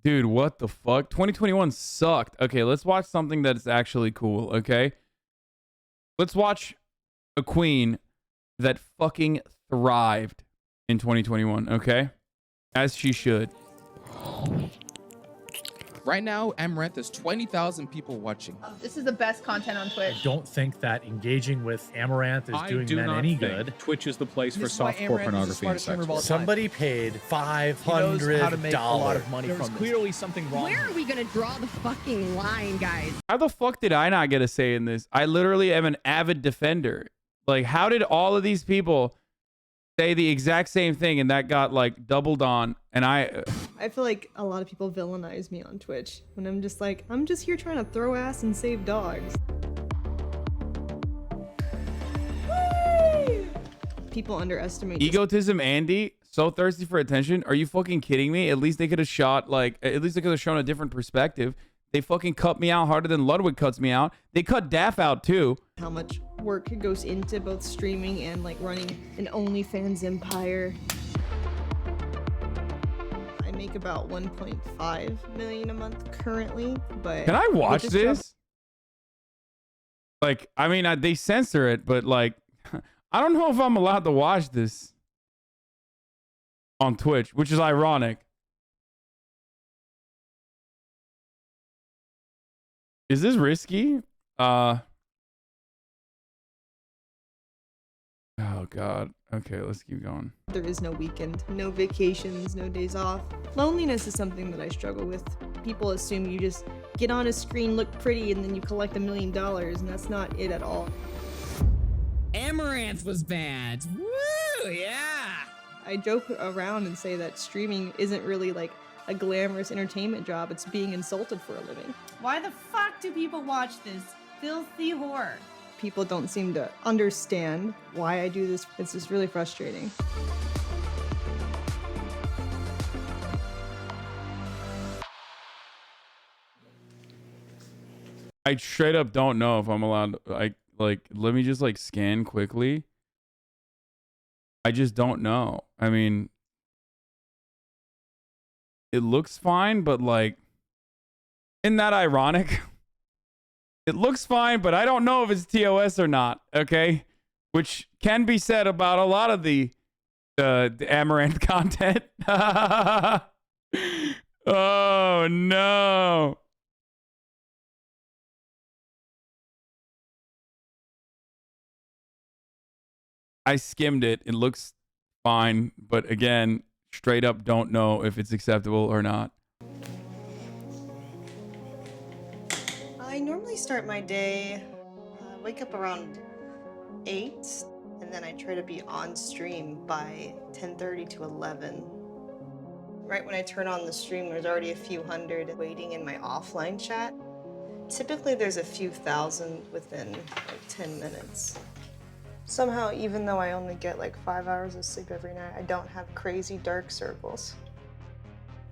Dude, what the fuck? 2021 sucked. Okay, let's watch something that's actually cool, okay? Let's watch a queen that fucking thrived in 2021, okay? As she should. Right now, Amaranth has 20,000 people watching. This is the best content on Twitch. I don't think that engaging with Amaranth is doing men any good. Twitch is the place for softcore pornography and sex work. Somebody paid $500. He knows how to make a lot of money There's from this. clearly something wrong. Where are we gonna draw the fucking line, guys? How the fuck did I not get a say in this? I literally am an avid defender. Like, how did all of these people say the exact same thing and that got like doubled on? And I feel like a lot of people villainize me on Twitch when I'm just like, I'm just here trying to throw ass and save dogs. Whee! People underestimate egotism Andy, so thirsty for attention. Are you fucking kidding me? At least they could have shot like, at least they could have shown a different perspective. They fucking cut me out harder than Ludwig cuts me out. They cut Daff out too. how much work goes into both streaming and like running an OnlyFans empire. I make about 1.5 million a month currently, but can I watch this? Like, I mean, they censor it, but like, I don't know if I'm allowed to watch this on Twitch, which is ironic. Is this risky? Oh God. Okay, let's keep going. There is no weekend, no vacations, no days off. Loneliness is something that I struggle with. People assume you just get on a screen, look pretty, and then you collect $1 million, and that's not it at all. Amaranth was bad. Woo, yeah. I joke around and say that streaming isn't really like a glamorous entertainment job. It's being insulted for a living. Why the fuck do people watch this filthy whore? People don't seem to understand why I do this. It's just really frustrating. I straight up don't know if I'm allowed to, let me just like scan quickly. I just don't know. I mean, it looks fine, but like, isn't that ironic? It looks fine, but I don't know if it's TOS or not, okay? Which can be said about a lot of the Amaranth content. Oh, no. I skimmed it. It looks fine, but again, straight up don't know if it's acceptable or not. I normally start my day, wake up around 8, and then I try to be on stream by 10:30 to 11. Right when I turn on the stream, there's already a few hundred waiting in my offline chat. Typically, there's a few thousand within like 10 minutes. Somehow, even though I only get like 5 hours of sleep every night, I don't have crazy dark circles.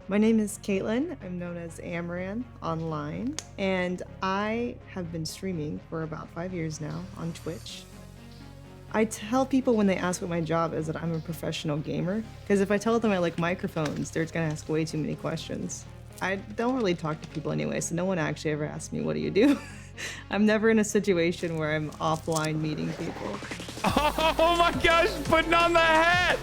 My name is Caitlin. I'm known as Amaranth online, and I have been streaming for about 5 years now on Twitch. I tell people when they ask what my job is that I'm a professional gamer, because if I tell them I like microphones, they're gonna ask way too many questions. I don't really talk to people anyway, so no one actually ever asks me, what do you do? I'm never in a situation where I'm offline meeting people. Oh my gosh, putting on the hat!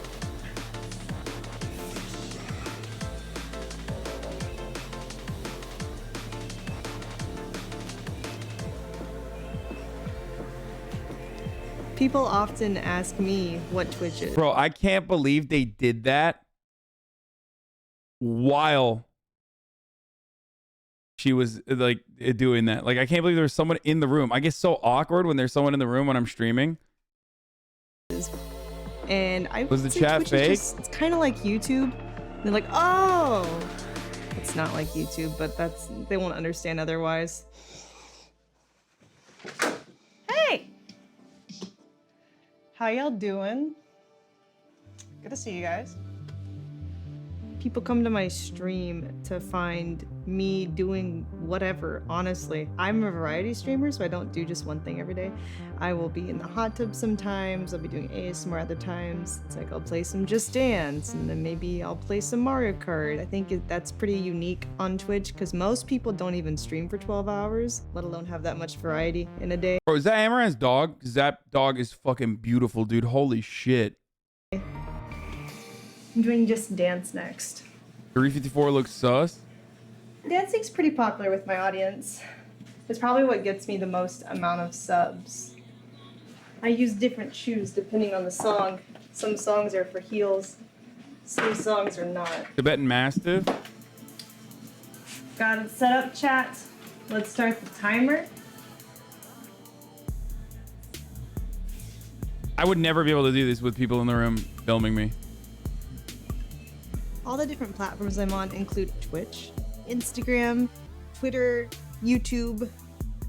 People often ask me what Twitch is. Bro, I can't believe they did that while she was like doing that. Like, I can't believe there was someone in the room. I get so awkward when there's someone in the room when I'm streaming. And I was the say chat Twitch fake? it's kind of like YouTube. They're like, oh, it's not like YouTube, but they won't understand otherwise. Hey, how y'all doing? Good to see you guys. People come to my stream to find me doing whatever, honestly. I'm a variety streamer, so I don't do just one thing every day. I will be in the hot tub sometimes, I'll be doing ASMR other times. It's like I'll play some Just Dance, and then maybe I'll play some Mario Kart. I think that's pretty unique on Twitch, because most people don't even stream for 12 hours, let alone have that much variety in a day. Bro, is that Amaranth's dog? Because that dog is fucking beautiful, dude. Holy shit. I'm doing Just Dance next. 354 looks sus. Dancing's pretty popular with my audience. It's probably what gets me the most amount of subs. I use different shoes depending on the song. Some songs are for heels, some songs are not. Tibetan Mastiff. Got it set up, chat. Let's start the timer. I would never be able to do this with people in the room filming me. All the different platforms I'm on include Twitch, Instagram, Twitter, YouTube,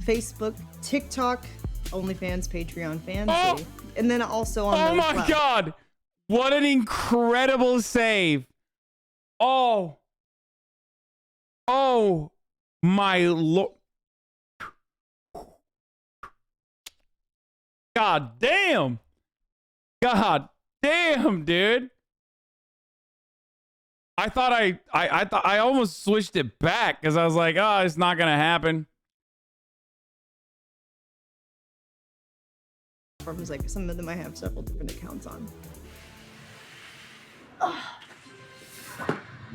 Facebook, TikTok, OnlyFans, Patreon, Fansy, and then also on Oh my god! What an incredible save! Oh my lord! God damn! God damn, dude! I thought I almost switched it back because I was like, oh, it's not gonna happen. Like some of them I have several different accounts on.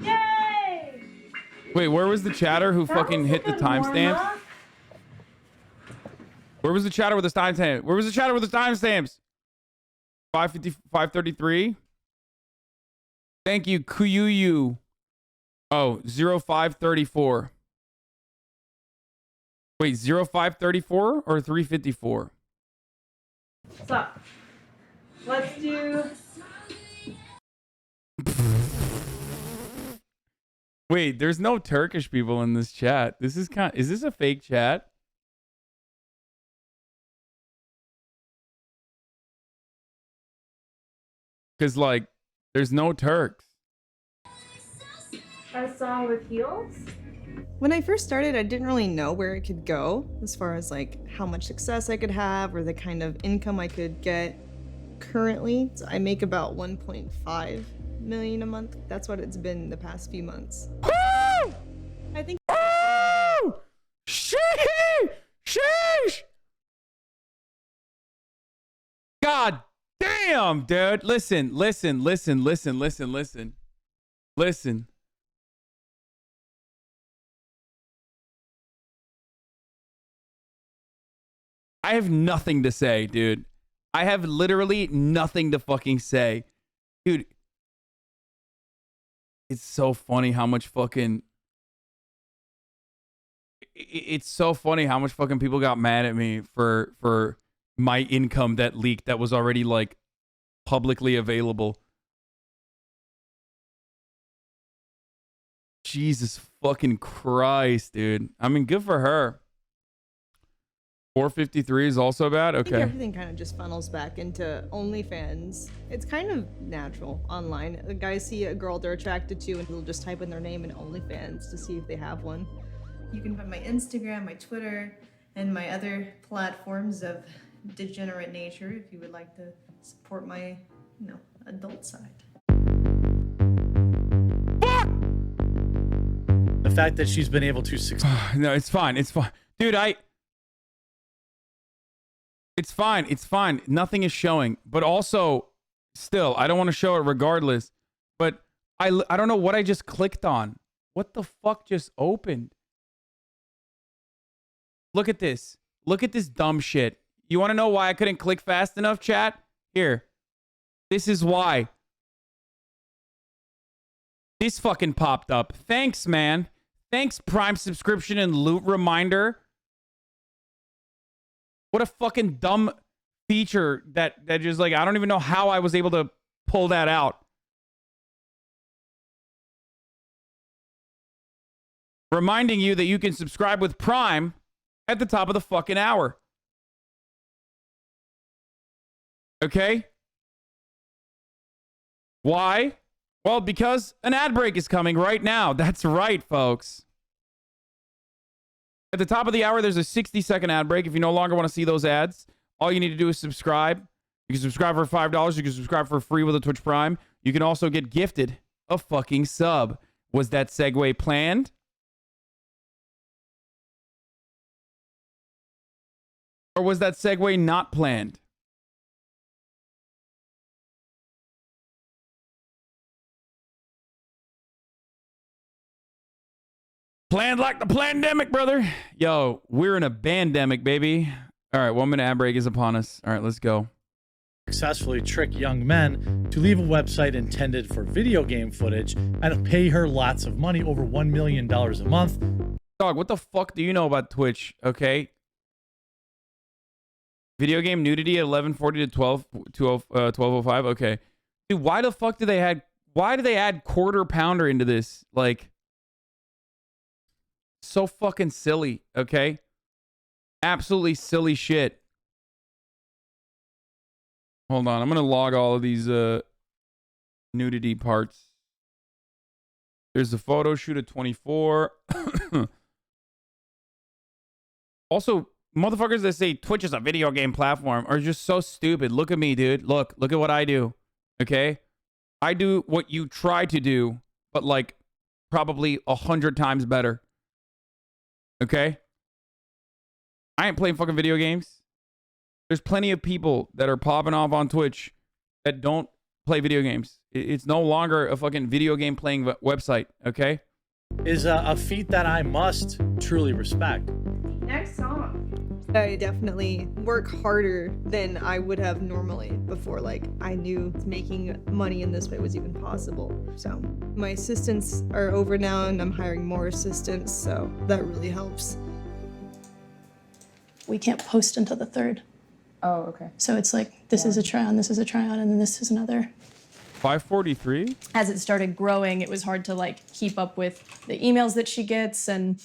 Yay! Wait, where was the chatter who fucking hit the timestamps? Where was the chatter with the timestamps? Where was the chatter with the timestamps? 550, 533. Thank you, Kuyuyu. Oh, 0534. Wait, 0534 or 354? So, let's do... Wait, there's no Turkish people in this chat. This is is this a fake chat? Because, like, there's no Turks. A song with heels? When I first started, I didn't really know where it could go as far as like how much success I could have or the kind of income I could get. Currently, so I make about 1.5 million a month. That's what it's been the past few months. Woo! I think. Woo! Sheesh! God damn, dude. Listen. I have nothing to say, dude. I have literally nothing to fucking say. Dude, it's so funny how much fucking... It's so funny how much fucking people got mad at me for my income that leaked that was already, like, publicly available. Jesus fucking Christ, dude. I mean, good for her. 453 is also bad? I think Okay. everything kind of just funnels back into OnlyFans. It's kind of natural online. The guys see a girl they're attracted to and they'll just type in their name in OnlyFans to see if they have one. You can find my Instagram, my Twitter, and my other platforms of degenerate nature if you would like to support my, adult side. The fact that she's been able to succeed. No, it's fine. Dude, It's fine. Nothing is showing. But also, still, I don't want to show it regardless. But I don't know what I just clicked on. What the fuck just opened? Look at this. Look at this dumb shit. You want to know why I couldn't click fast enough, chat? Here. This is why. This fucking popped up. Thanks, man. Thanks, Prime subscription and loot reminder. What a fucking dumb feature that just, like, I don't even know how I was able to pull that out. Reminding you that you can subscribe with Prime at the top of the fucking hour. Okay? Why? Well, because an ad break is coming right now. That's right, folks. At the top of the hour, there's a 60-second ad break. If you no longer want to see those ads, all you need to do is subscribe. You can subscribe for $5. You can subscribe for free with a Twitch Prime. You can also get gifted a fucking sub. Was that segue planned? Or was that segue not planned? Planned like the pandemic, brother. Yo, we're in a bandemic, baby. All right, 1 minute ad break is upon us. All right, let's go. Successfully trick young men to leave a website intended for video game footage and pay her lots of money, over $1 million a month. Dog, what the fuck do you know about Twitch? Okay. Video game nudity at 11:40 to 12:05. Okay. Dude, why the fuck did they add quarter pounder into this? Like, so fucking silly, okay? Absolutely silly shit. Hold on, I'm gonna log all of these nudity parts. There's the photo shoot at 24. Also, motherfuckers that say Twitch is a video game platform are just so stupid. Look at me, dude. Look at what I do. Okay? I do what you try to do, but like probably 100 times better. Okay? I ain't playing fucking video games. There's plenty of people that are popping off on Twitch that don't play video games. It's no longer a fucking video game playing website, okay? Is a feat that I must truly respect. Next song. I definitely work harder than I would have normally before, like, I knew making money in this way was even possible. So my assistants are over now and I'm hiring more assistants, so that really helps. We can't post until the 3rd. Oh, okay. So it's like, this is a try on, this is a try on, and then this is another. 543? As it started growing, it was hard to like keep up with the emails that she gets and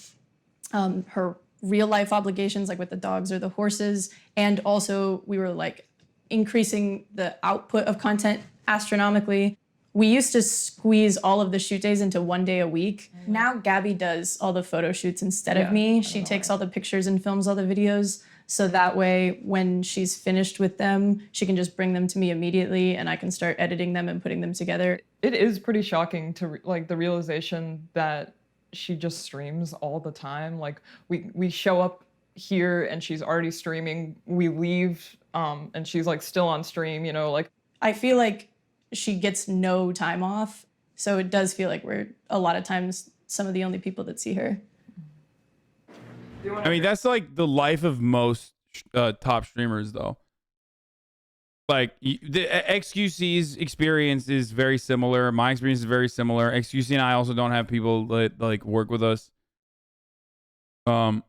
her real life obligations, like with the dogs or the horses. And also we were like increasing the output of content astronomically. We used to squeeze all of the shoot days into 1 day a week. Now Gabby does all the photo shoots instead of me. She takes all the pictures and films all the videos. So that way, when she's finished with them, she can just bring them to me immediately and I can start editing them and putting them together. It is pretty shocking to like the realization that she just streams all the time. Like we show up here and she's already streaming. We leave and she's like still on stream, you know, like. I feel like she gets no time off. So it does feel like we're a lot of times some of the only people that see her. I mean, that's like the life of most top streamers, though. Like, the XQC's experience is very similar. My experience is very similar. XQC and I also don't have people that like work with us. Can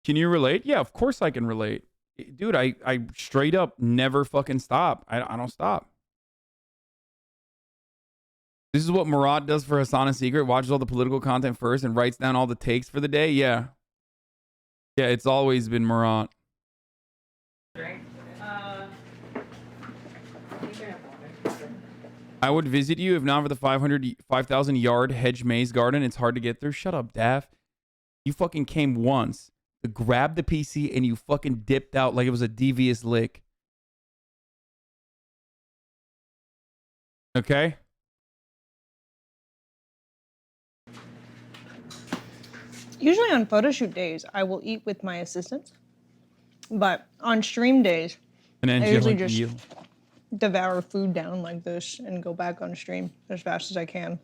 you relate? Yeah, of course I can relate. Dude, I straight up never fucking stop. I don't stop. This is what Murat does for Hasan in secret. Watches all the political content first and writes down all the takes for the day. Yeah. Yeah, it's always been Murat. I would visit you if not for the 5,000 yard hedge maze garden. It's hard to get through. Shut up, Daff. You fucking came once to grab the PC and you fucking dipped out like it was a devious lick. Okay? Usually on photo shoot days, I will eat with my assistants. But on stream days, I usually just devour food down like this and go back on stream as fast as I can.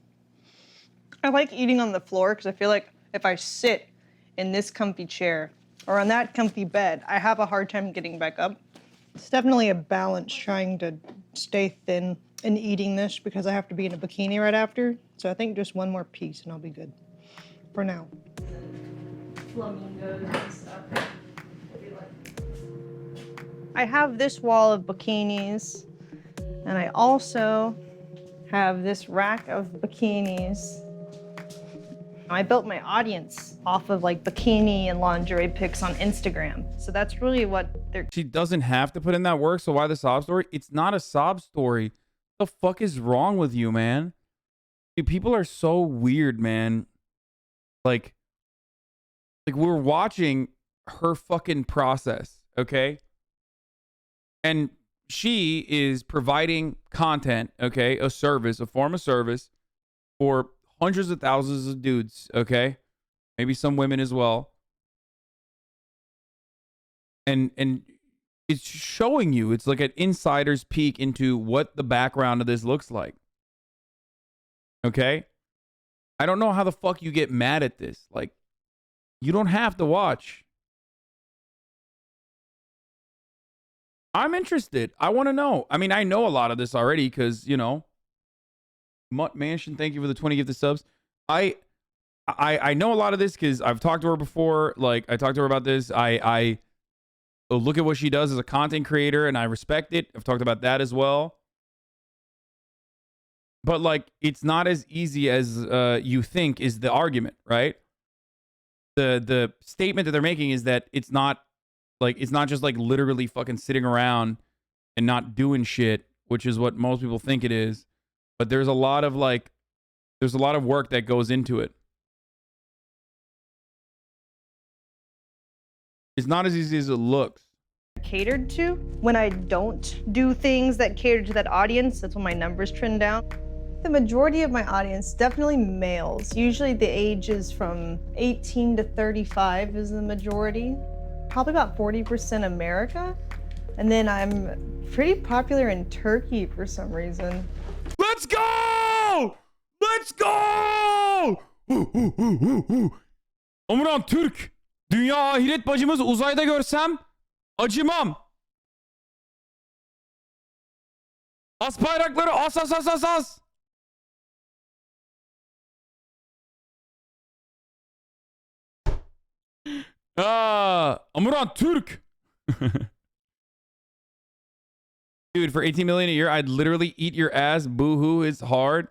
I like eating on the floor because I feel like if I sit in this comfy chair or on that comfy bed, I have a hard time getting back up. It's definitely a balance trying to stay thin and eating this because I have to be in a bikini right after. So I think just one more piece and I'll be good for now. Flamingos and stuff. I have this wall of bikinis, and I also have this rack of bikinis. I built my audience off of like bikini and lingerie pics on Instagram. So that's really what they're... She doesn't have to put in that work, so why the sob story? It's not a sob story. What the fuck is wrong with you, man? Dude, people are so weird, man. Like we're watching her fucking process, okay? And she is providing content, okay? A service, a form of service for hundreds of thousands of dudes, okay? Maybe some women as well. And it's showing you, it's like an insider's peek into what the background of this looks like. Okay? I don't know how the fuck you get mad at this. Like, you don't have to watch. I'm interested. I want to know. I mean, I know a lot of this already because, you know, Mutt Mansion, thank you for the 20 gifted subs. I know a lot of this because I've talked to her before. Like, I talked to her about this. I look at what she does as a content creator, and I respect it. I've talked about that as well. But, like, it's not as easy as you think is the argument, right? The statement that they're making is that it's not just like literally fucking sitting around and not doing shit, which is what most people think it is. But there's a lot of work that goes into it. It's not as easy as it looks. catered to. When I don't do things that cater to that audience, that's when my numbers trend down. The majority of my audience, definitely males. Usually the age is from 18 to 35 is the majority. Probably about 40% America. And then I'm pretty popular in Turkey for some reason. Let's go! Let's go! Amouranth Türk. Dünya ahiret bacımız uzayda görsem acımam. As bayrakları as as as as as. Amouranth Türk. Dude, for 18 million a year, I'd literally eat your ass. Boo-hoo, it's hard.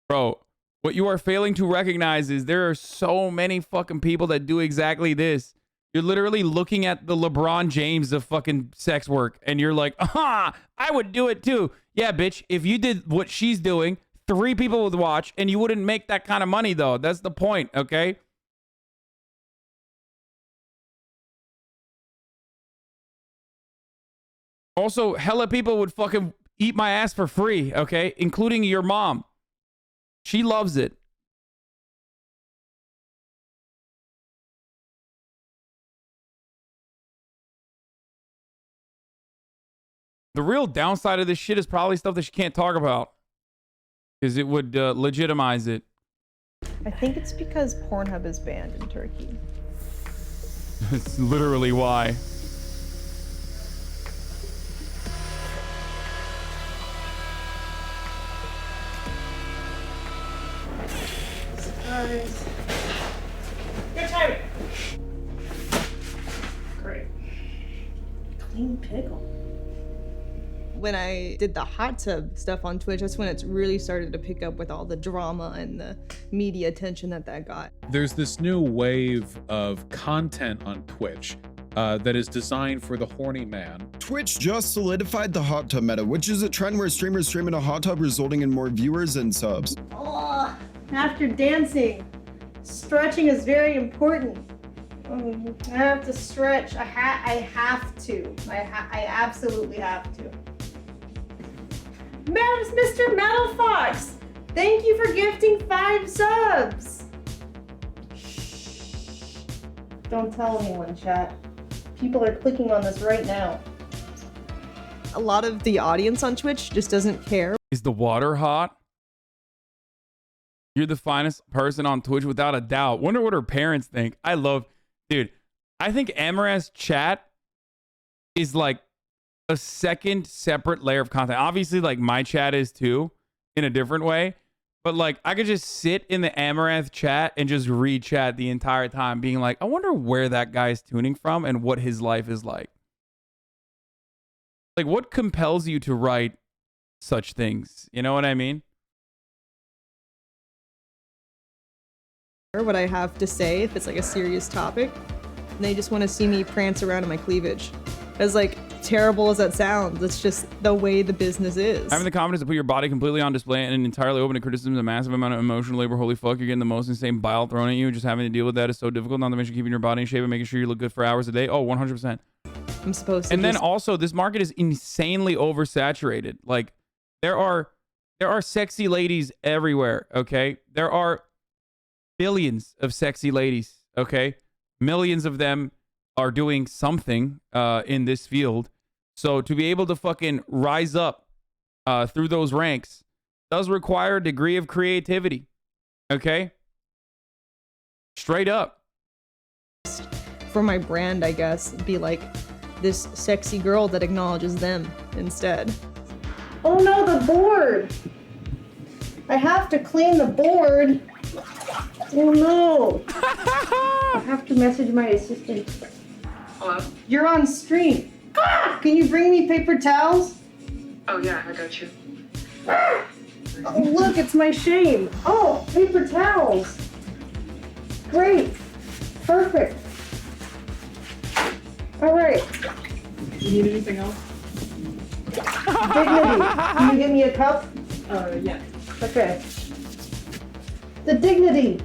Bro, what you are failing to recognize is there are so many fucking people that do exactly this. You're literally looking at the LeBron James of fucking sex work, and you're like, aha, I would do it too. Yeah, bitch, if you did what she's doing, 3 people would watch, and you wouldn't make that kind of money, though. That's the point, okay? Also, hella people would fucking eat my ass for free, okay? Including your mom. She loves it. The real downside of this shit is probably stuff that she can't talk about. Because it would legitimize it. I think it's because Pornhub is banned in Turkey. It's literally why. Surprise. Your time. Great. Clean pickle. When I did the hot tub stuff on Twitch, that's when it's really started to pick up with all the drama and the media attention that got. There's this new wave of content on Twitch that is designed for the horny man. Twitch just solidified the hot tub meta, which is a trend where streamers stream in a hot tub, resulting in more viewers and subs. Oh, after dancing, stretching is very important. I have to stretch. I have to. I absolutely have to. Mr. Metal Fox, thank you for gifting 5 subs. Shh. Don't tell anyone, chat. People are clicking on this right now. A lot of the audience on Twitch just doesn't care. Is the water hot? You're the finest person on Twitch without a doubt. Wonder what her parents think. I love, dude, I think Amaranth's chat is like a second separate layer of content. Obviously, like my chat is too, in a different way. But like I could just sit in the Amaranth chat and just read chat the entire time, being like, I wonder where that guy's tuning from and what his life is like. Like, what compels you to write such things? You know what I mean? what I have to say if it's like a serious topic. And they just want to see me prance around in my cleavage. As like terrible as that sounds, it's just the way the business is. Having the confidence to put your body completely on display and entirely open to criticism, a massive amount of emotional labor. Holy fuck, you're getting the most insane bile thrown at you. Just having to deal with that is so difficult. Not to mention keeping your body in shape and making sure you look good for hours a day. Oh, 100%. I'm supposed to. And then also, this market is insanely oversaturated. Like, there are sexy ladies everywhere. Okay, there are billions of sexy ladies. Okay, millions of them are doing something in this field. So to be able to fucking rise up through those ranks does require a degree of creativity. Okay? Straight up. For my brand, I guess, be like this sexy girl that acknowledges them instead. Oh no, the board! I have to clean the board. Oh no! I have to message my assistant. Hello? You're on stream. Can you bring me paper towels? Oh yeah, I got you. Oh, look, it's my shame. Oh, paper towels. Great. Perfect. All right. You need anything else? Dignity. Can you give me a cup? Yeah. Okay. The dignity.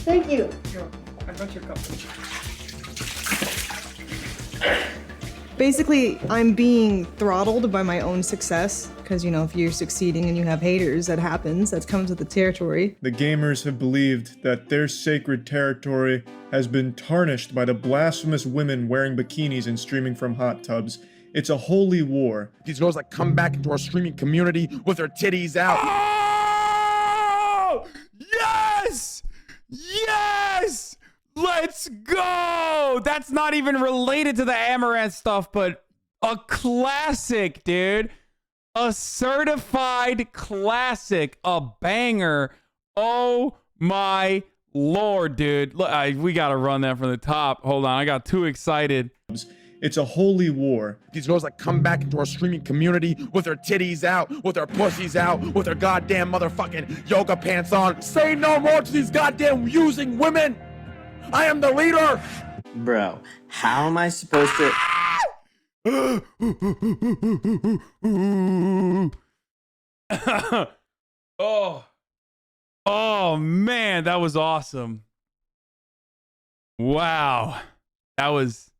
Thank you. Here, I got your cup. Basically, I'm being throttled by my own success because, you know, if you're succeeding and you have haters, that happens. That comes with the territory. The gamers have believed that their sacred territory has been tarnished by the blasphemous women wearing bikinis and streaming from hot tubs. It's a holy war. These girls that come back into our streaming community with their titties out. Oh! Yes! Yes! Let's go! That's not even related to the Amaranth stuff, but a classic, dude. A certified classic. A banger. Oh my lord, dude. Look, we gotta run that from the top. Hold on, I got too excited. It's a holy war. These girls that come back into our streaming community with their titties out, with their pussies out, with their goddamn motherfucking yoga pants on. Say no more to these goddamn using women. I am the leader. Bro, how am I supposed to... Oh man, that was awesome. Wow. That was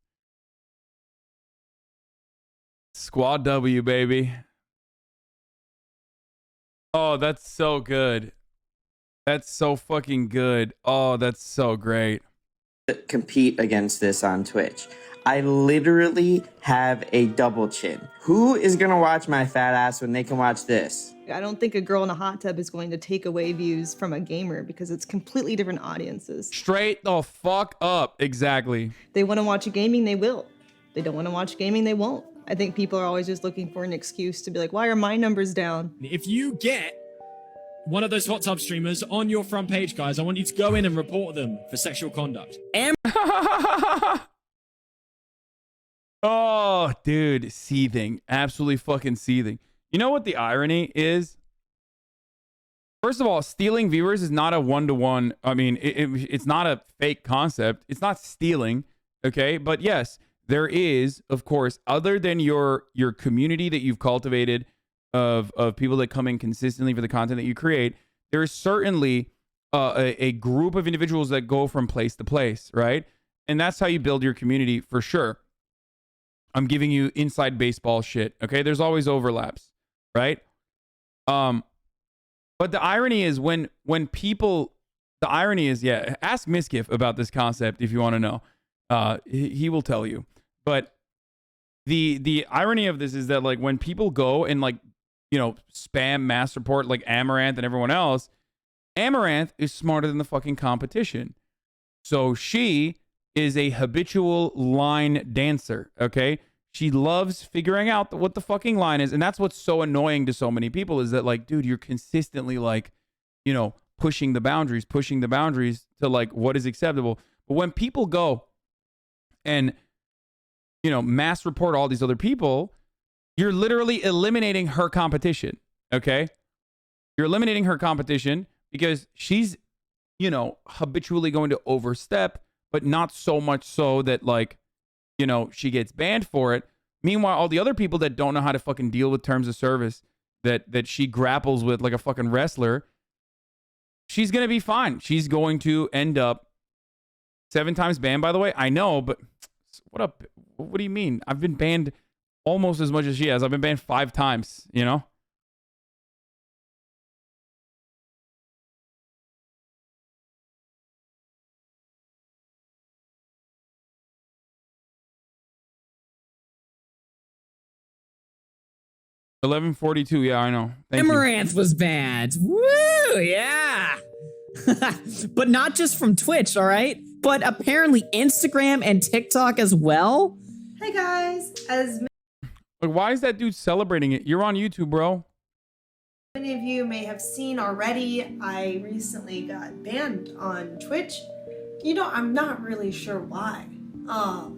Squad W, baby. Oh, that's so good. That's so fucking good. Oh, that's so great. Compete against this on Twitch. I literally have a double chin. Who is gonna watch my fat ass when they can watch this? I don't think a girl in a hot tub is going to take away views from a gamer because it's completely different audiences. Straight the fuck up. Exactly. They want to watch gaming, they will. They don't want to watch gaming, they won't. I think people are always just looking for an excuse to be like, why are my numbers down? If you get one of those hot tub streamers on your front page, guys, I want you to go in and report them for sexual conduct. Oh, dude, seething. Absolutely fucking seething. You know what the irony is? First of all, stealing viewers is not a one-to-one. I mean, it's not a fake concept. It's not stealing, okay? But yes, there is, of course, other than your community that you've cultivated of people that come in consistently for the content that you create, there is certainly a group of individuals that go from place to place, right? And that's how you build your community for sure. I'm giving you inside baseball shit, okay? There's always overlaps, right? But the irony is when people, the irony is, yeah, ask Miskiff about this concept if you want to know. He will tell you. But the irony of this is that, like, when people go and, like, you know, spam mass report like Amouranth and everyone else, Amouranth is smarter than the fucking competition. So she is a habitual line dancer, okay? She loves figuring out what the fucking line is. And that's what's so annoying to so many people is that, like, dude, you're consistently, like, you know, pushing the boundaries to, like, what is acceptable. But when people go and, you know, mass report all these other people, you're literally eliminating her competition, okay? You're eliminating her competition because she's you know, habitually going to overstep, but not so much so that, like, you know, she gets banned for it. Meanwhile, all the other people that don't know how to fucking deal with terms of service that she grapples with like a fucking wrestler, she's going to be fine. She's going to end up 7 times banned, by the way. I know, but what up? What do you mean? I've been banned almost as much as she has. I've been banned 5 times, you know? $11.42. Yeah, I know. Thank you. Amaranth was banned. Woo, yeah. But not just from Twitch, all right? But apparently Instagram and TikTok as well. Hey guys, as Like, why is that dude celebrating it? You're on YouTube, bro. many of you may have seen already, I recently got banned on Twitch. You know, I'm not really sure why. I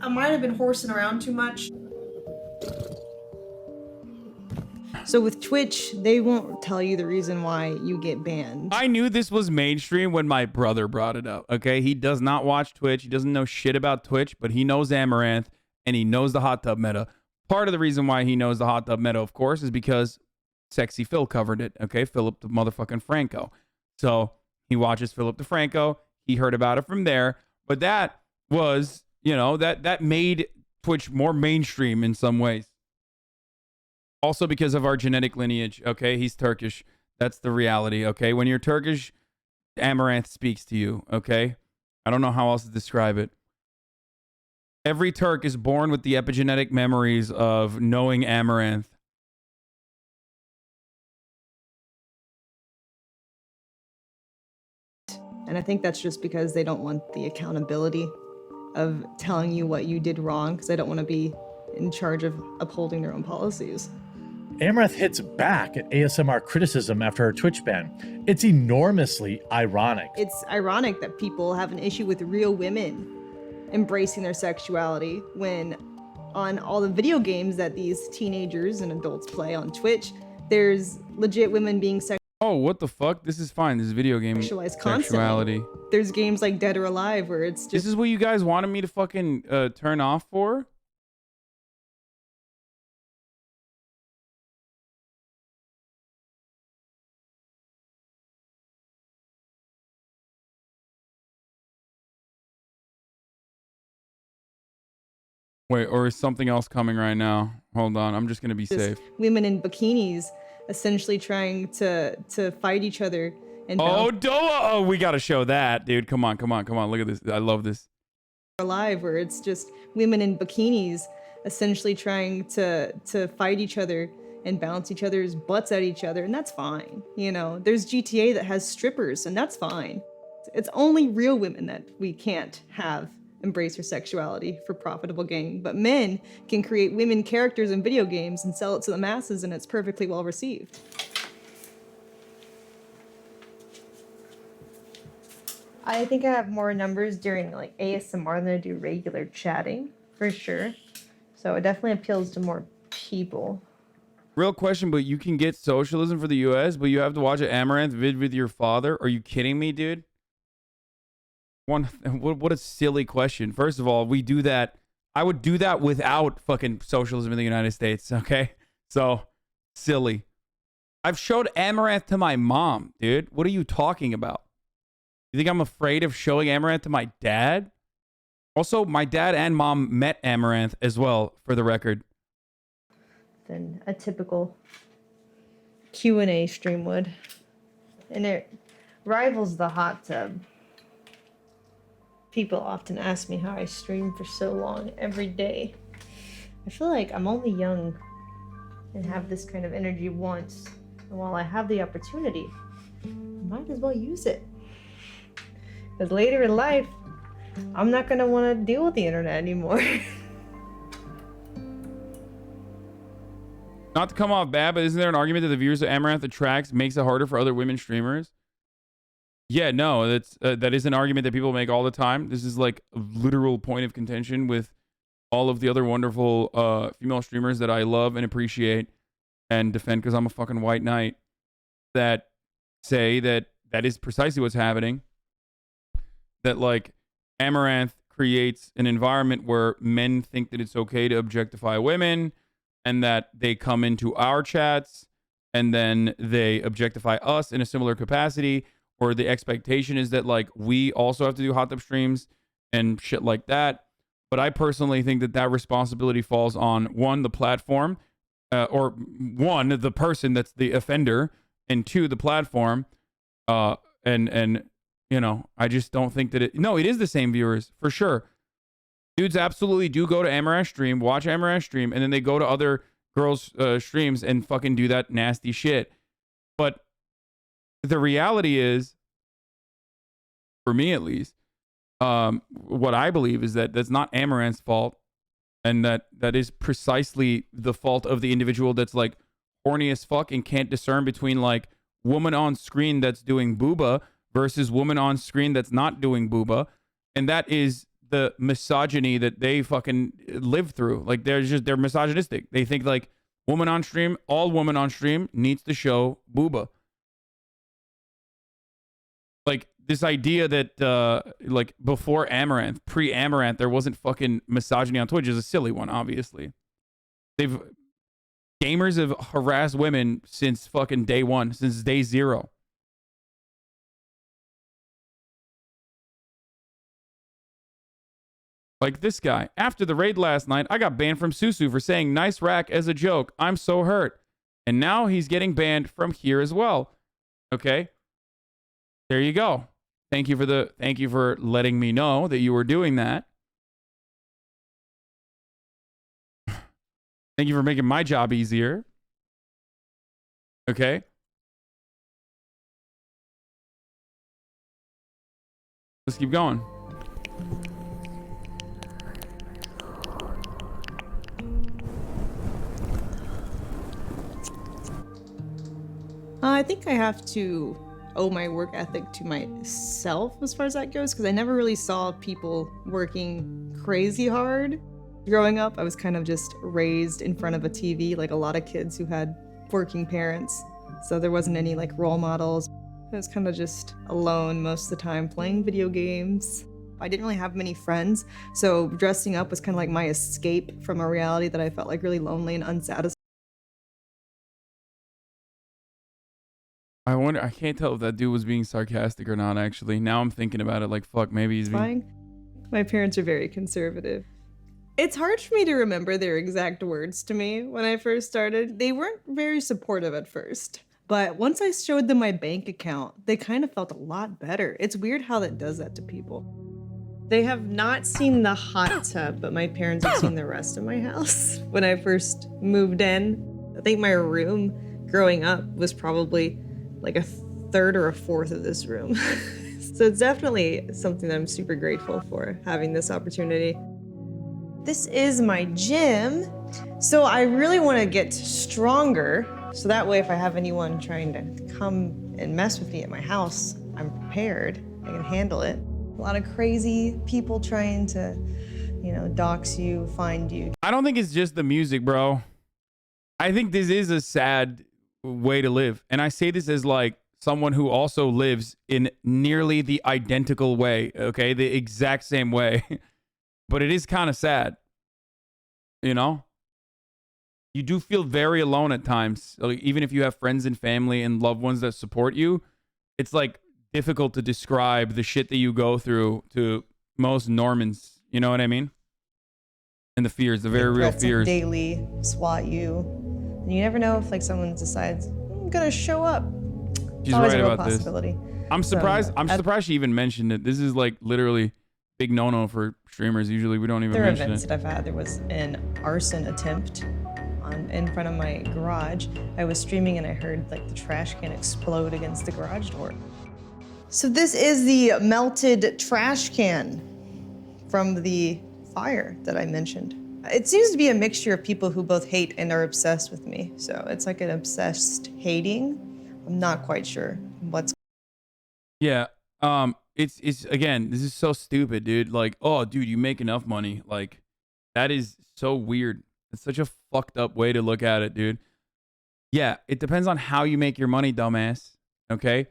might have been horsing around too much. So with Twitch, they won't tell you the reason why you get banned. I knew this was mainstream when my brother brought it up, okay? He does not watch Twitch. He doesn't know shit about Twitch, but he knows Amaranth, and he knows the hot tub meta. Part of the reason why he knows the hot tub meta, of course, is because Sexy Phil covered it, okay? Philip the motherfucking Franco. So he watches Philip DeFranco. He heard about it from there. But that was, you know, that made Twitch more mainstream in some ways. Also because of our genetic lineage, okay? He's Turkish. That's the reality, okay? When you're Turkish, Amaranth speaks to you, okay? I don't know how else to describe it. Every Turk is born with the epigenetic memories of knowing Amaranth. And I think that's just because they don't want the accountability of telling you what you did wrong, because they don't want to be in charge of upholding their own policies. Amaranth hits back at ASMR criticism after her Twitch ban. It's enormously ironic. It's ironic that people have an issue with real women embracing their sexuality when on all the video games that these teenagers and adults play on Twitch, there's legit women being Oh, what the fuck? This is fine. This is video game sexualized sexuality. constantly. There's games like Dead or Alive where it's just... This is what you guys wanted me to fucking turn off for? Wait, or is something else coming right now? Hold on, I'm just gonna be safe. women in bikinis essentially trying to fight each other and Oh, Doa! Oh, we gotta show that, dude. Come on, come on, come on. Look at this. I love this. Alive where it's just women in bikinis essentially trying to fight each other and bounce each other's butts at each other, and that's fine. You know, there's GTA that has strippers, and that's fine. It's only real women that we can't have embrace their sexuality for profitable gain, but men can create women characters in video games and sell it to the masses, and it's perfectly well received. I think I have more numbers during like ASMR than I do regular chatting, for sure. So it definitely appeals to more people. Real question, but you can get socialism for the US, but you have to watch an Amaranth vid with your father? Are you kidding me, dude? What a silly question. First of all, we do that. I would do that without fucking socialism in the United States, okay? So, silly. I've showed Amaranth to my mom, dude. What are you talking about? You think I'm afraid of showing Amaranth to my dad? Also, my dad and mom met Amaranth as well, for the record. Than a typical Q&A stream would. And it rivals the hot tub. People often ask me how I stream for so long every day. I feel like I'm only young and have this kind of energy once. And while I have the opportunity, I might as well use it. Because later in life, I'm not going to want to deal with the internet anymore. Not to come off bad, but isn't there an argument that the viewers that Amaranth attracts makes it harder for other women streamers? Yeah, no, that is an argument that people make all the time. This is like a literal point of contention with all of the other wonderful female streamers that I love and appreciate and defend because I'm a fucking white knight. That say that that is precisely what's happening. That like Amaranth creates an environment where men think that it's okay to objectify women, and that they come into our chats and then they objectify us in a similar capacity, or the expectation is that like we also have to do hot tub streams and shit like that. But I personally think that that responsibility falls on one, the platform, or one, the person that's the offender, and two, the platform. And you know, I just don't think that it is the same viewers for sure. Dudes absolutely do go to Amaranth stream, watch Amaranth stream, and then they go to other girls' streams and fucking do that nasty shit. But the reality is, for me at least, what I believe is that that's not Amaranth's fault, and that is precisely the fault of the individual that's like horny as fuck and can't discern between like woman on screen that's doing booba versus woman on screen that's not doing booba. And that is the misogyny that they fucking live through. Like they're misogynistic. They think like woman on stream, all woman on stream needs to show booba. Like this idea that like before Amaranth, pre-Amaranth, there wasn't fucking misogyny on Twitch is a silly one, obviously. Gamers have harassed women since fucking day one, since day zero. Like this guy. After the raid last night, I got banned from Susu for saying nice rack as a joke. I'm so hurt. And now he's getting banned from here as well. Okay. There you go. Thank you for letting me know that you were doing that. Thank you for making my job easier. Okay. Let's keep going. I think I have to owe my work ethic to myself as far as that goes, because I never really saw people working crazy hard. Growing up, I was kind of just raised in front of a TV like a lot of kids who had working parents. So there wasn't any like role models. I was kind of just alone most of the time playing video games. I didn't really have many friends, so dressing up was kind of like my escape from a reality that I felt like really lonely and unsatisfied. I wonder, I can't tell if that dude was being sarcastic or not, actually. Now I'm thinking about it like, fuck, maybe he's being... My parents are very conservative. It's hard for me to remember their exact words to me when I first started. They weren't very supportive at first, but once I showed them my bank account, they kind of felt a lot better. It's weird how that does that to people. They have not seen the hot tub, but my parents have seen the rest of my house. When I first moved in, I think my room growing up was probably like a third or a fourth of this room. So it's definitely something that I'm super grateful for, having this opportunity. This is my gym. So I really want to get stronger. So that way, if I have anyone trying to come and mess with me at my house, I'm prepared. I can handle it. A lot of crazy people trying to, you know, dox you, find you. I don't think it's just the music, bro. I think this is a sad way to live. And I say this as like someone who also lives in nearly the identical way, okay? The exact same way. But it is kind of sad. You know? You do feel very alone at times. Like, even if you have friends and family and loved ones that support you, it's like difficult to describe the shit that you go through to most Normans. You know what I mean? And the fears, the very real fears. Daily swat you. And you never know if like someone decides, I'm gonna show up. She's Always right a real about this. possibility. I'm surprised. So, I'm surprised she even mentioned it. This is like literally big no-no for streamers. Usually we don't even There are mention events it. that I've had. There was an arson attempt in front of my garage. I was streaming and I heard like the trash can explode against the garage door. So this is the melted trash can from the fire that I mentioned. It seems to be a mixture of people who both hate and are obsessed with me. So it's like an obsessed hating. I'm not quite sure what's. Yeah. It's again, this is so stupid, dude. Like, oh, dude, you make enough money. Like, that is so weird. It's such a fucked up way to look at it, dude. Yeah, it depends on how you make your money, dumbass. Okay.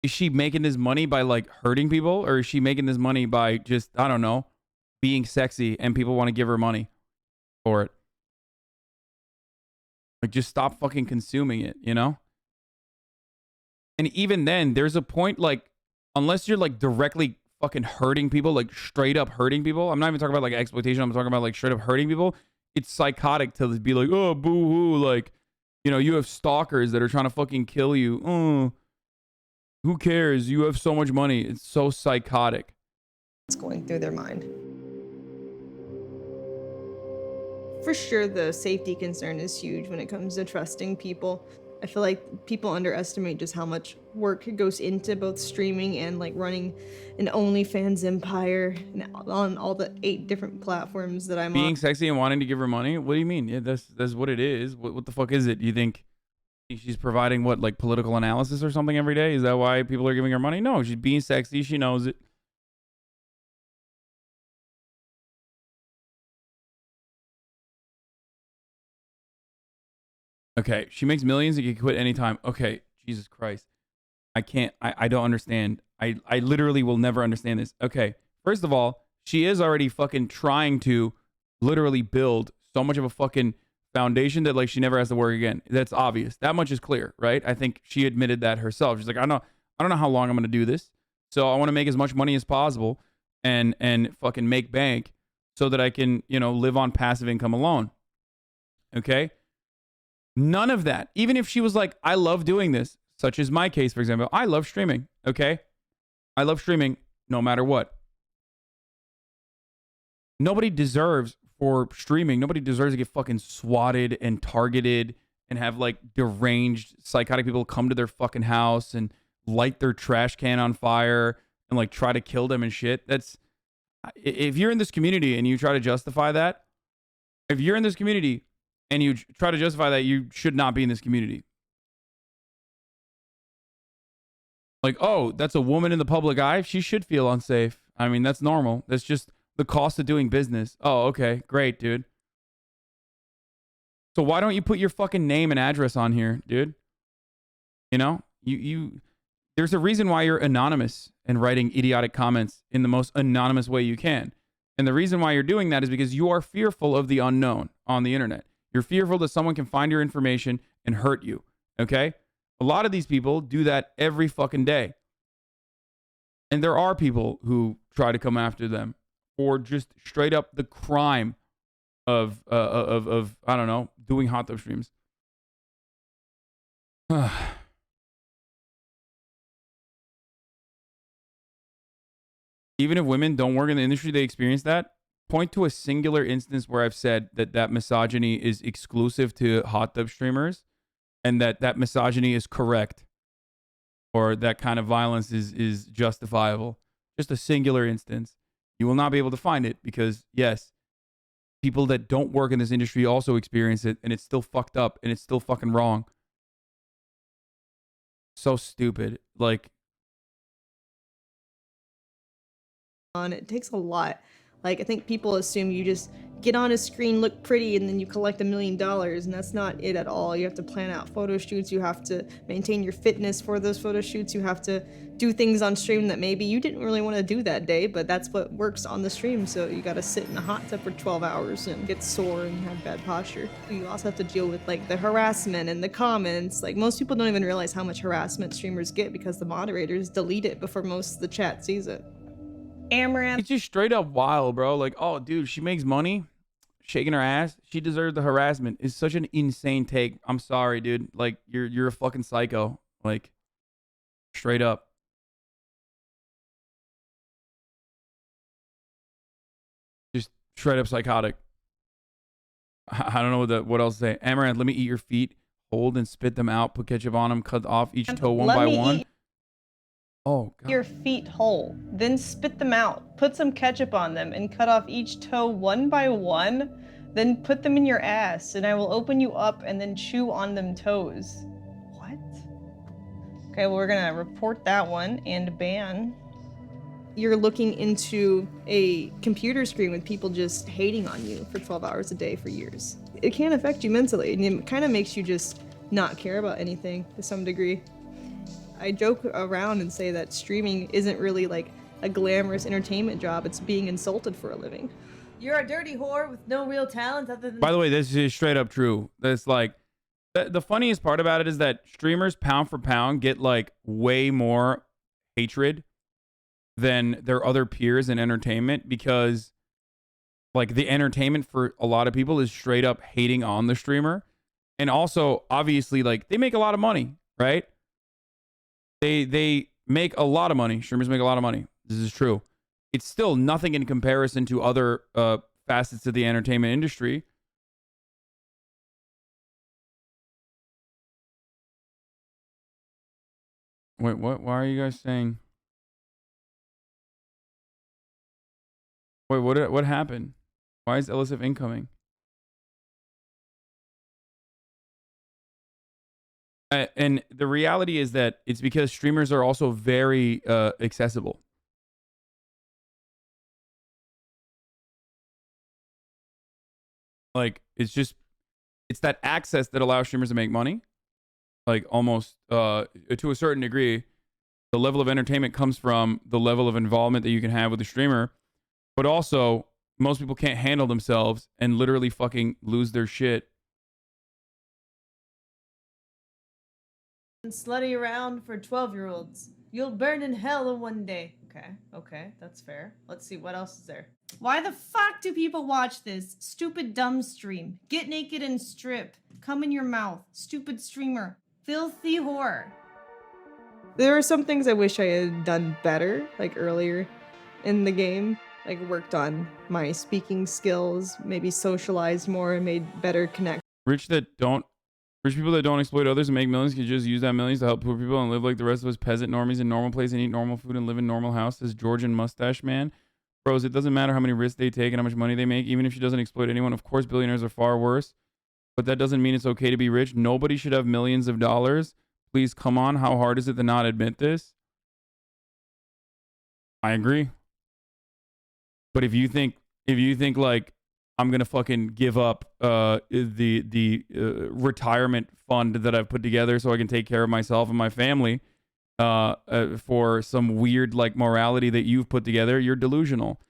Is she making this money by like hurting people, or is she making this money by just, I don't know, being sexy and people want to give her money for it? Like, just stop fucking consuming it, you know? And even then, there's a point, like, unless you're like directly fucking hurting people, like straight up hurting people. I'm not even talking about like exploitation. I'm talking about like straight up hurting people. It's psychotic to be like, oh, boo hoo. Like, you know, you have stalkers that are trying to fucking kill you. Oh, who cares? You have so much money. It's so psychotic. What's going through their mind? For sure, the safety concern is huge when it comes to trusting people. I feel like people underestimate just how much work goes into both streaming and like running an OnlyFans empire and on all the 8 different platforms that I'm Being on. sexy and wanting to give her money? What do you mean? Yeah, that's what it is. What the fuck is it? Do you think she's providing what, like political analysis or something every day? Is that why people are giving her money? No, she's being sexy. She knows it. Okay, she makes millions and can quit anytime. Okay, Jesus Christ. I can't, I don't understand. I literally will never understand this. Okay, first of all, she is already fucking trying to literally build so much of a fucking foundation that like she never has to work again. That's obvious. That much is clear, right? I think she admitted that herself. She's like, I don't know how long I'm gonna do this. So I want to make as much money as possible and fucking make bank so that I can, you know, live on passive income alone. Okay? None of that. Even if she was like, I love doing this, such as my case, for example, I love streaming. Okay. I love streaming no matter what. Nobody deserves for streaming. Nobody deserves to get fucking swatted and targeted and have like deranged psychotic people come to their fucking house and light their trash can on fire and like try to kill them and shit. That's, if you're in this community and you try to justify that, if you're in this community and you try to justify that, you should not be in this community. Like, oh, that's a woman in the public eye. She should feel unsafe. I mean, that's normal. That's just the cost of doing business. Oh, okay. Great, dude. So why don't you put your fucking name and address on here, dude? You know, there's a reason why you're anonymous and writing idiotic comments in the most anonymous way you can. And the reason why you're doing that is because you are fearful of the unknown on the internet. You're fearful that someone can find your information and hurt you, okay? A lot of these people do that every fucking day. And there are people who try to come after them for just straight up the crime of I don't know, doing hot tub streams. Even if women don't work in the industry, they experience that. Point to a singular instance where I've said that misogyny is exclusive to hot tub streamers and that misogyny is correct or that kind of violence is justifiable. Just a singular instance. You will not be able to find it because, yes, people that don't work in this industry also experience it and it's still fucked up and it's still fucking wrong. So stupid. Like, It takes a lot. Like, I think people assume you just get on a screen, look pretty, and then you collect $1 million, and that's not it at all. You have to plan out photo shoots, you have to maintain your fitness for those photo shoots, you have to do things on stream that maybe you didn't really want to do that day, but that's what works on the stream, so you gotta sit in a hot tub for 12 hours and get sore and have bad posture. You also have to deal with, like, the harassment and the comments. Like, most people don't even realize how much harassment streamers get because the moderators delete it before most of the chat sees it. Amouranth. It's just straight up wild, bro. Like, oh, dude, she makes money shaking her ass. She deserves the harassment. It's such an insane take. I'm sorry, dude. Like, you're a fucking psycho. Like, straight up. Just straight up psychotic. I don't know what else to say. Amouranth, let me eat your feet. Hold and spit them out. Put ketchup on them. Cut off each toe one by one. Oh, God. Your feet whole, then spit them out, put some ketchup on them, and cut off each toe one by one, then put them in your ass, and I will open you up and then chew on them toes. What? Okay, well, we're gonna report that one and ban. You're looking into a computer screen with people just hating on you for 12 hours a day for years. It can affect you mentally, and it kind of makes you just not care about anything to some degree. I joke around and say that streaming isn't really like a glamorous entertainment job. It's being insulted for a living. You're a dirty whore with no real talent other than. By the way, this is straight up true. That's like the funniest part about it is that streamers pound for pound get like way more hatred than their other peers in entertainment, because like the entertainment for a lot of people is straight up hating on the streamer. And also, obviously, like they make a lot of money, right? They make a lot of money. Streamers make a lot of money. This is true. It's still nothing in comparison to other facets of the entertainment industry. Wait, what? Why are you guys saying? Wait, what happened? Why is LSF incoming? And the reality is that it's because streamers are also very accessible. Like, it's that access that allows streamers to make money. Like, almost to a certain degree, the level of entertainment comes from the level of involvement that you can have with the streamer. But also, most people can't handle themselves and literally fucking lose their shit. Slutty around for 12-year-olds. You'll burn in hell in one day. Okay, that's fair. Let's see, what else is there? Why the fuck do people watch this? Stupid dumb stream. Get naked and strip. Come in your mouth. Stupid streamer. Filthy whore. There are some things I wish I had done better, like earlier in the game. Like worked on my speaking skills, maybe socialized more and made better connections. Rich people that don't exploit others and make millions can just use that millions to help poor people and live like the rest of us peasant normies in normal place and eat normal food and live in normal houses. Georgian mustache man. Bros, it doesn't matter how many risks they take and how much money they make, even if she doesn't exploit anyone. Of course, billionaires are far worse, but that doesn't mean it's okay to be rich. Nobody should have millions of dollars. Please, come on. How hard is it to not admit this? I agree. But if you think like I'm gonna fucking give up the retirement fund that I've put together so I can take care of myself and my family for some weird like morality that you've put together, you're delusional.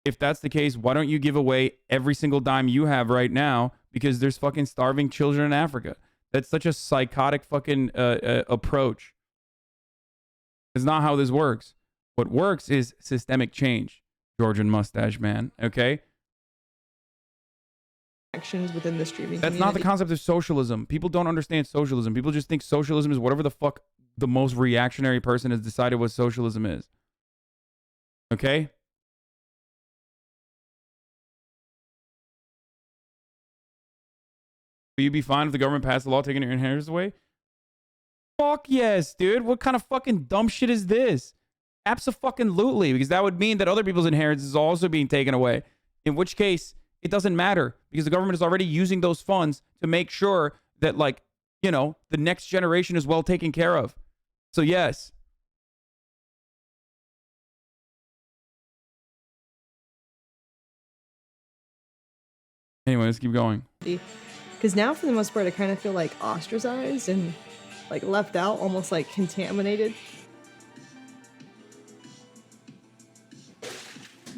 If that's the case, why don't you give away every single dime you have right now, because there's fucking starving children in Africa? That's such a psychotic fucking approach. It's not how this works. What works is systemic change, Georgian mustache man, okay? Actions within the streaming That's not the concept of socialism. People don't understand socialism. People just think socialism is whatever the fuck the most reactionary person has decided what socialism is. Okay? Will you be fine if the government passed a law taking your inheritance away? Fuck yes, dude. What kind of fucking dumb shit is this? Abso-fucking-lutely, because that would mean that other people's inheritance is also being taken away. In which case, it doesn't matter, because the government is already using those funds to make sure that, like, you know, the next generation is well taken care of. So yes. Anyway, let's keep going. Because now, for the most part, I kind of feel like ostracized and like left out, almost like contaminated.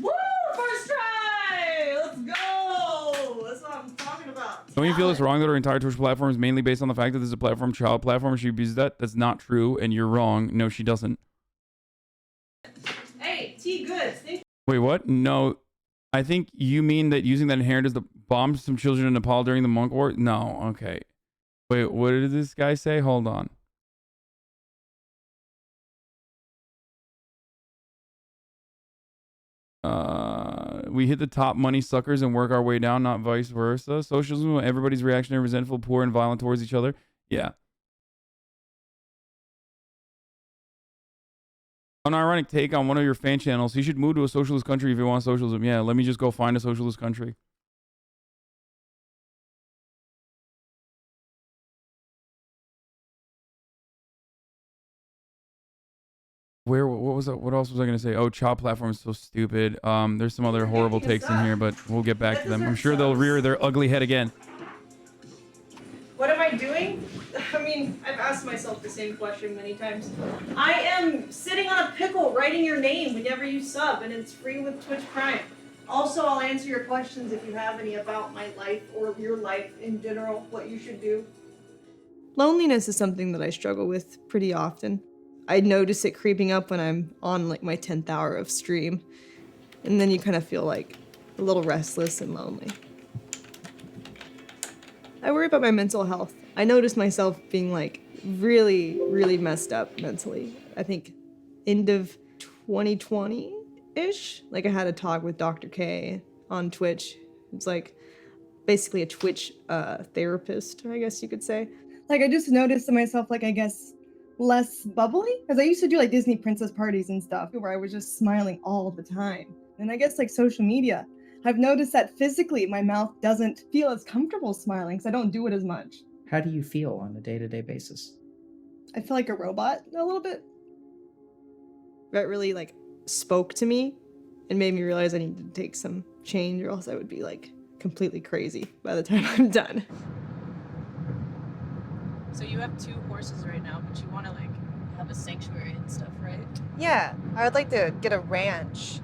Woo! First try! Let's go! That's what I'm talking about. Don't you feel it's wrong that our entire Twitch platform is mainly based on the fact that this is a platform, child platform, she abuses that? That's not true, and you're wrong. No, she doesn't. Hey, T Goods. Wait, what? No, I think you mean that using that inheritance to bomb some children in Nepal during the Monk War? No, okay. Wait, what did this guy say? Hold on. We hit the top money suckers and work our way down, not vice versa. Socialism, everybody's reactionary, resentful, poor, and violent towards each other. Yeah. An ironic take on one of your fan channels. He should move to a socialist country if he wants socialism. Yeah, let me just go find a socialist country. What else was I gonna say? Oh, child platform is so stupid. There's some other horrible takes in here, but we'll get back to them. I'm sure they'll rear their ugly head again. What am I doing? I mean, mean, I've asked myself the same question many times. I am sitting on a pickle writing your name whenever you sub, and it's free with Twitch Prime. Also, I'll answer your questions if you have any about my life or your life in general, what you should do. Loneliness is something that I struggle with pretty often. I notice it creeping up when I'm on like my 10th hour of stream. And then you kind of feel like a little restless and lonely. I worry about my mental health. I notice myself being like really, really messed up mentally. I think end of 2020-ish, like I had a talk with Dr. K on Twitch. It's like basically a Twitch therapist, I guess you could say. Like, I just noticed in myself, like, I guess, less bubbly. Because I used to do, like, Disney princess parties and stuff, where I was just smiling all the time. And I guess, like, social media, I've noticed that physically my mouth doesn't feel as comfortable smiling, because I don't do it as much. How do you feel on a day-to-day basis? I feel like a robot a little bit. That really, like, spoke to me and made me realize I needed to take some change, or else I would be, like, completely crazy by the time I'm done. So you have 2 horses right now, but you want to like have a sanctuary and stuff, right? Yeah, I would like to get a ranch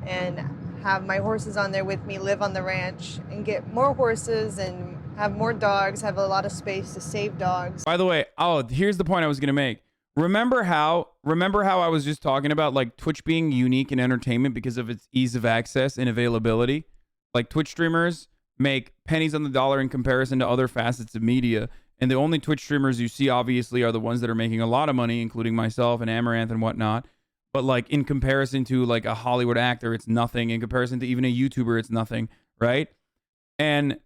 and have my horses on there with me, live on the ranch, and get more horses and have more dogs, have a lot of space to save dogs. By the way, here's the point I was going to make. Remember how I was just talking about like Twitch being unique in entertainment because of its ease of access and availability? Like Twitch streamers make pennies on the dollar in comparison to other facets of media. And the only Twitch streamers you see, obviously, are the ones that are making a lot of money, including myself and Amouranth and whatnot. But, like, in comparison to, like, a Hollywood actor, it's nothing. In comparison to even a YouTuber, it's nothing, right? And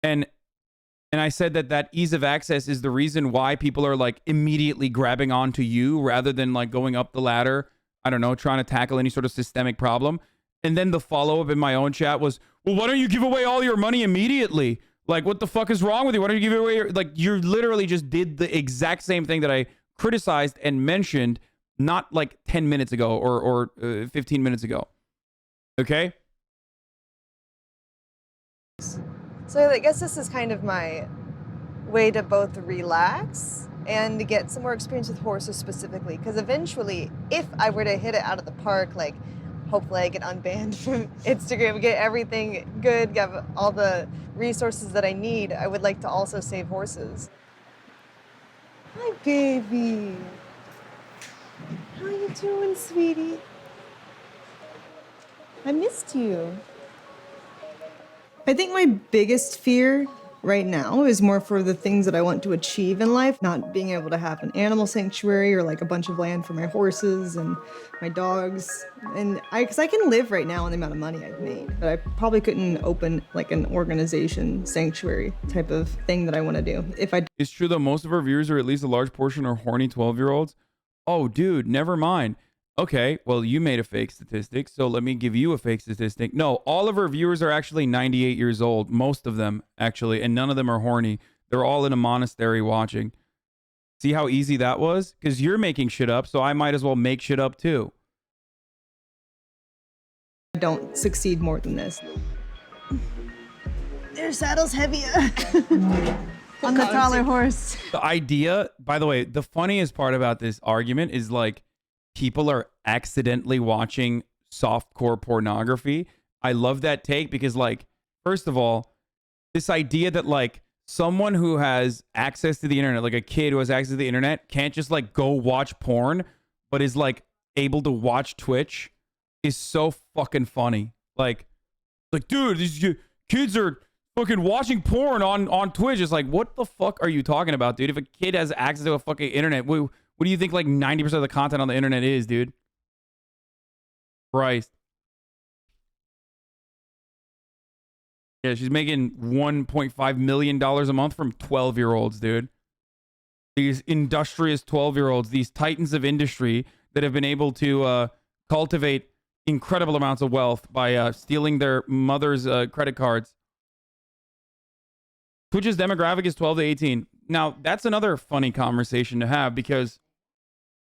I said that ease of access is the reason why people are, like, immediately grabbing onto you rather than, like, going up the ladder, I don't know, trying to tackle any sort of systemic problem. And then the follow-up in my own chat was, well, why don't you give away all your money immediately? Like, what the fuck is wrong with you? Why don't you give it away? Like, you literally just did the exact same thing that I criticized and mentioned not like 10 minutes ago or 15 minutes ago. Okay? So I guess this is kind of my way to both relax and to get some more experience with horses specifically. Because eventually, if I were to hit it out of the park, like, hopefully I get unbanned from Instagram, get everything good, get all the resources that I need, I would like to also save horses. Hi, baby. How you doing, sweetie? I missed you. I think my biggest fear right now is more for the things that I want to achieve in life, not being able to have an animal sanctuary or like a bunch of land for my horses and my dogs. And because I can live right now on the amount of money I've made, but I probably couldn't open like an organization sanctuary type of thing that I want to do. If I It's true that most of our viewers, or at least a large portion, are horny 12-year-olds. Oh, dude, never mind. Okay, well, you made a fake statistic, so let me give you a fake statistic. No, all of our viewers are actually 98 years old. Most of them, actually, and none of them are horny. They're all in a monastery watching. See how easy that was? Because you're making shit up, so I might as well make shit up too. don't succeed more than this. Their saddle's heavier on the taller horse. The idea, by the way, the funniest part about this argument is like, people are accidentally watching softcore pornography. I love that take because, like, first of all, this idea that like someone who has access to the internet, like a kid who has access to the internet, can't just like go watch porn, but is like able to watch Twitch is so fucking funny. Like, dude, these kids are fucking watching porn on Twitch. It's like, what the fuck are you talking about, dude? If a kid has access to a fucking internet, what do you think like 90% of the content on the internet is, dude? Christ. Yeah, she's making $1.5 million a month from 12-year-olds, dude. These industrious 12-year-olds, these titans of industry that have been able to cultivate incredible amounts of wealth by stealing their mother's credit cards. Twitch's demographic is 12 to 18. Now, that's another funny conversation to have because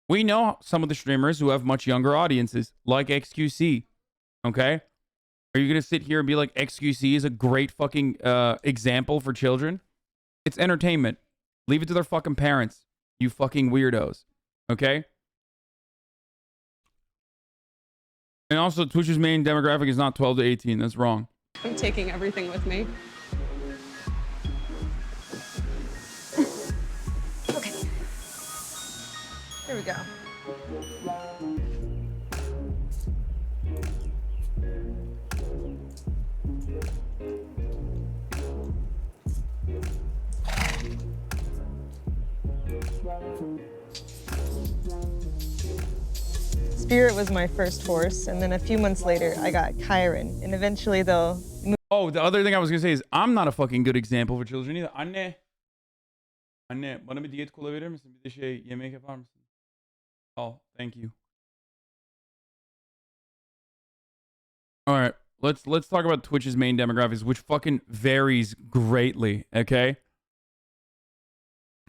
we know some of the streamers who have much younger audiences, like XQC. Okay? Are you going to sit here and be like, XQC is a great fucking example for children? It's entertainment. Leave it to their fucking parents, you fucking weirdos. Okay? And also, Twitch's main demographic is not 12 to 18. That's wrong. I'm taking everything with me. Okay. Here we go. Spirit was my first horse, and then a few months later, I got Chiron, and eventually they'll move. Oh, the other thing I was gonna say is I'm not a fucking good example for children either. Anne, bana bir diyet kola verir misin? Bir de şey yemek yapar mısın? Oh, thank you. All right, let's talk about Twitch's main demographics, which fucking varies greatly. Okay.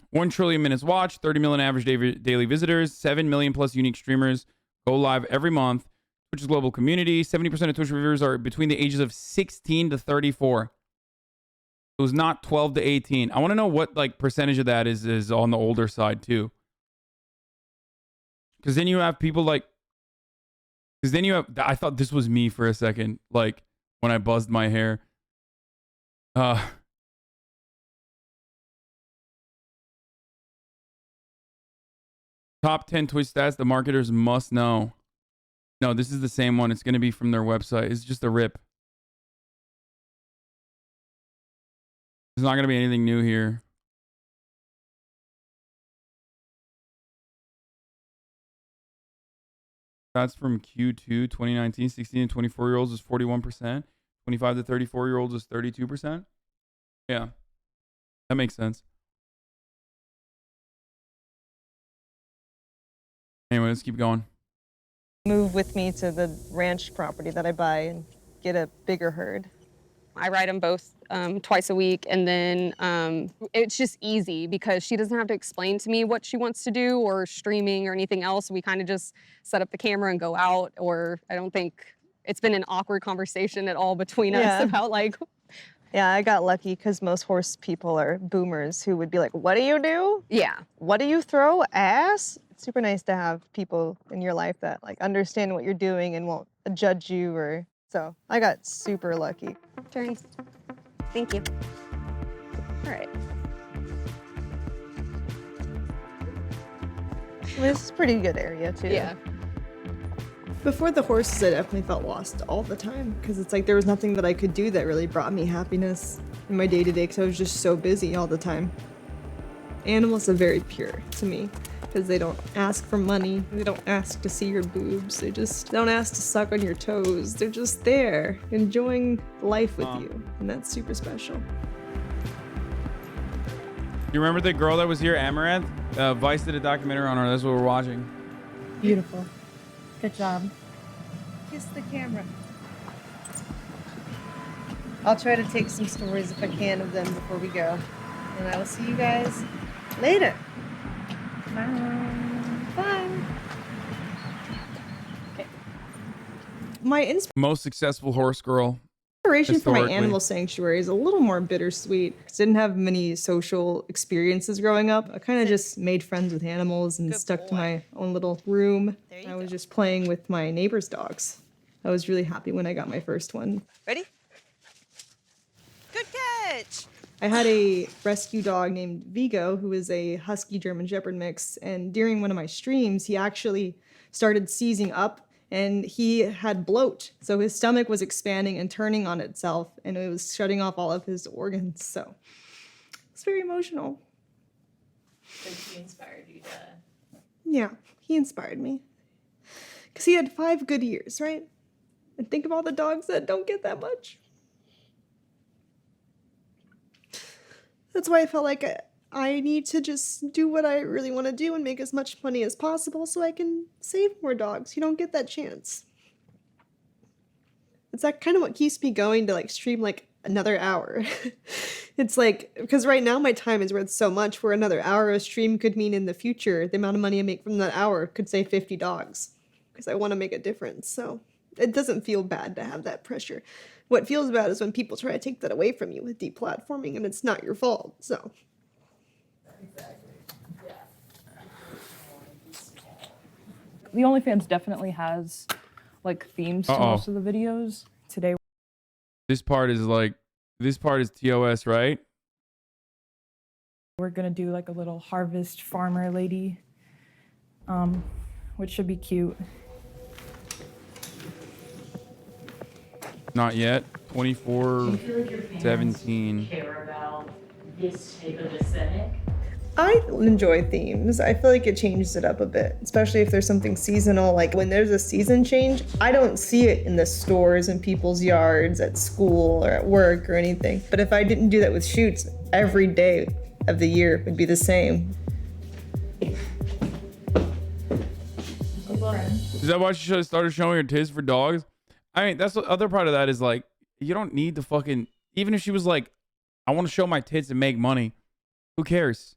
1 trillion minutes watched, 30 million average daily visitors, 7 million plus unique streamers. Go live every month. Twitch's global community. 70% of Twitch reviewers are between the ages of 16 to 34. It was not 12 to 18. I want to know what like percentage of that is on the older side too. Because then you have people like. Because then you have. I thought this was me for a second. Like when I buzzed my hair. Top 10 Twitch stats the marketers must know. No, this is the same one. It's going to be from their website. It's just a rip. There's not going to be anything new here. Stats from Q2 2019, 16 to 24-year-olds is 41%. 25 to 34-year-olds is 32%. Yeah. That makes sense. Anyway, let's keep going. Move with me to the ranch property that I buy and get a bigger herd. I ride them both twice a week, and then it's just easy because she doesn't have to explain to me what she wants to do or streaming or anything else. We kind of just set up the camera and go out, or I don't think it's been an awkward conversation at all between us about like. Yeah, I got lucky because most horse people are boomers who would be like, what do you do? Yeah. What do you throw? Ass? It's super nice to have people in your life that like understand what you're doing and won't judge you or so. I got super lucky. Turns. Thank you. All right. This is a pretty good area too. Yeah. Before the horses, I definitely felt lost all the time because it's like there was nothing that I could do that really brought me happiness in my day-to-day because I was just so busy all the time. Animals are very pure to me because they don't ask for money. They don't ask to see your boobs. They don't ask to suck on your toes. They're just there enjoying life with you, and that's super special. You remember the girl that was here, Amaranth? Vice did a documentary on her. That's what we're watching. Beautiful. Good job. Kiss the camera. I'll try to take some stories if I can of them before we go. And I will see you guys later. Bye. Okay. My Most successful horse girl. inspiration for my historically. animal sanctuary is a little more bittersweet. I didn't have many social experiences growing up. I kind of just made friends with animals and stuck to my own little room. I was just playing with my neighbor's dogs. I was really happy when I got my first one. Ready? Good catch! I had a rescue dog named Vigo, who is a Husky German Shepherd mix, and during one of my streams, he actually started seizing up and he had bloat. So his stomach was expanding and turning on itself, and it was shutting off all of his organs. So it's very emotional. So he inspired you to. Yeah, he inspired me. Because he had 5 good years, right? And think of all the dogs that don't get that much. That's why I felt like I need to just do what I really want to do and make as much money as possible so I can save more dogs. You don't get that chance. It's that kind of what keeps me going to like stream like another hour. It's like, because right now my time is worth so much where another hour of stream could mean in the future, the amount of money I make from that hour could save 50 dogs because I want to make a difference. So it doesn't feel bad to have that pressure. What feels bad is when people try to take that away from you with deplatforming and it's not your fault. So The OnlyFans definitely has like themes to Uh-oh. most of the videos. Today This part is TOS, right? we're gonna do like a little harvest farmer lady, which should be cute. Not yet. 24/17. Care about this type of aesthetic? I enjoy themes. I feel like it changes it up a bit, especially if there's something seasonal. Like when there's a season change, I don't see it in the stores and people's yards, at school or at work or anything. But if I didn't do that with shoots, every day of the year would be the same. Is that why she started showing her tits for dogs? I mean, that's the other part of that is like, you don't need to fucking, even if she was like, I want to show my tits and make money, who cares?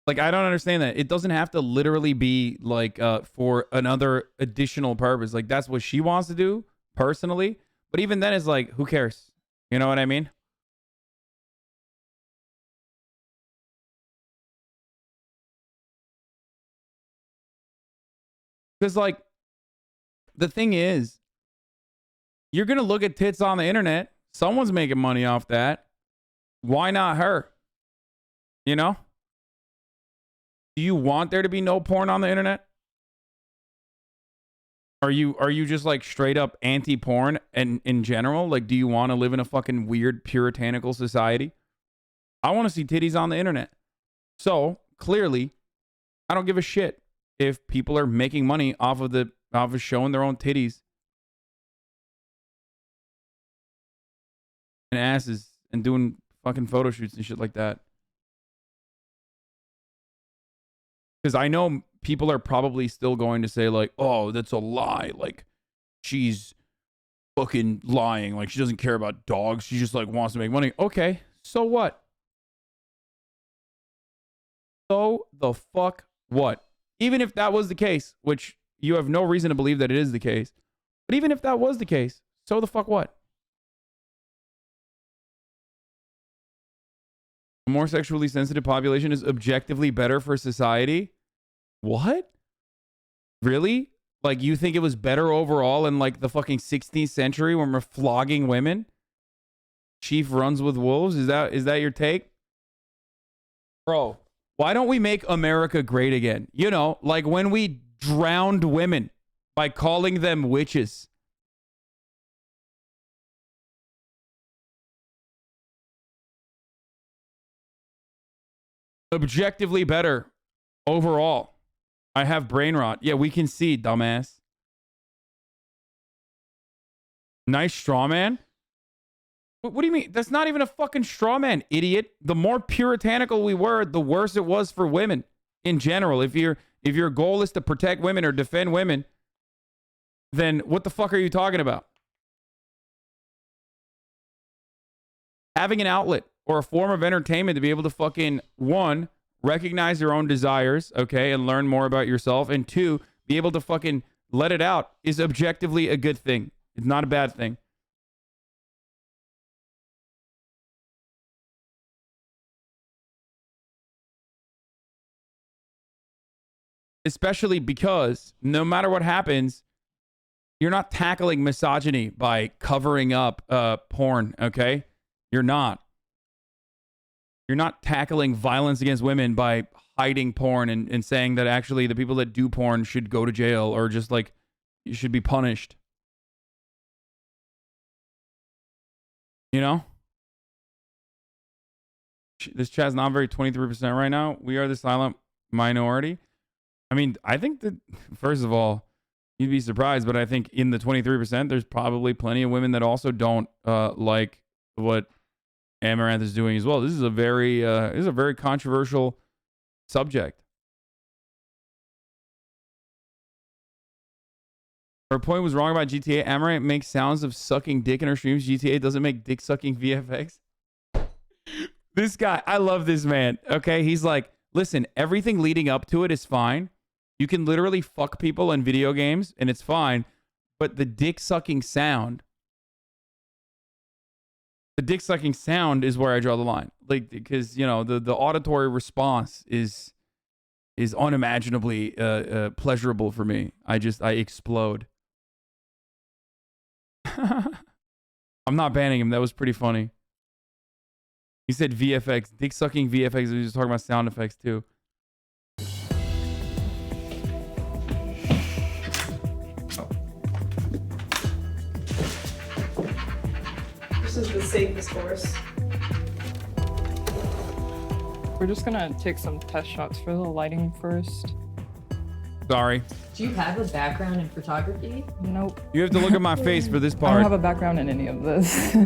Like, I don't understand that. It doesn't have to literally be like for another additional purpose. Like, that's what she wants to do personally. But even then, it's like, who cares? You know what I mean? Because, like, the thing is, you're going to look at tits on the internet. Someone's making money off that. Why not her? You know? Do you want there to be no porn on the internet? Are you just like straight up anti-porn and in general? Like, do you want to live in a fucking weird puritanical society? I want to see titties on the internet. So clearly, I don't give a shit if people are making money off of showing their own titties and asses and doing fucking photo shoots and shit like that. Because I know people are probably still going to say like, oh, that's a lie. Like, she's fucking lying. Like, she doesn't care about dogs. She just like wants to make money. Okay, so what? So the fuck what? Even if that was the case, which you have no reason to believe that it is the case. But even if that was the case, so the fuck what? A more sexually sensitive population is objectively better for society? What? Really? Like, you think it was better overall in like the fucking 16th century when we're flogging women? Chief runs with wolves? Is that your take? Bro, why don't we make America great again? You know, like when we drowned women by calling them witches. Objectively better overall. I have brain rot. Yeah, we can see, dumbass. Nice straw man. What do you mean? That's not even a fucking straw man, idiot. The more puritanical we were, the worse it was for women in general. If your goal is to protect women or defend women, then what the fuck are you talking about? Having an outlet or a form of entertainment to be able to fucking, one, recognize your own desires, okay, and learn more about yourself, and two, be able to fucking let it out is objectively a good thing. It's not a bad thing. Especially because no matter what happens, you're not tackling misogyny by covering up porn, okay? You're not. You're not tackling violence against women by hiding porn and saying that actually the people that do porn should go to jail or just like you should be punished. You know? This chat's not very 23% right now. We are the silent minority. I mean, I think that, first of all, you'd be surprised, but I think in the 23%, there's probably plenty of women that also don't like what Amouranth is doing as well. This is a very controversial subject. Her point was wrong about GTA. Amouranth makes sounds of sucking dick in her streams. GTA doesn't make dick sucking VFX. This guy, I love this man. Okay, he's like, listen, everything leading up to it is fine. You can literally fuck people in video games and it's fine, but the dick sucking sound The dick sucking sound is where I draw the line. Like, because, you know, the auditory response is unimaginably pleasurable for me. I explode. I'm not banning him. That was pretty funny. He said VFX, dick sucking VFX. He was talking about sound effects too. This is the safest horse. We're just gonna take some test shots for the lighting first. Sorry. Do you have a background in photography? Nope. You have to look at my face for this I part. don't have a background in any of this.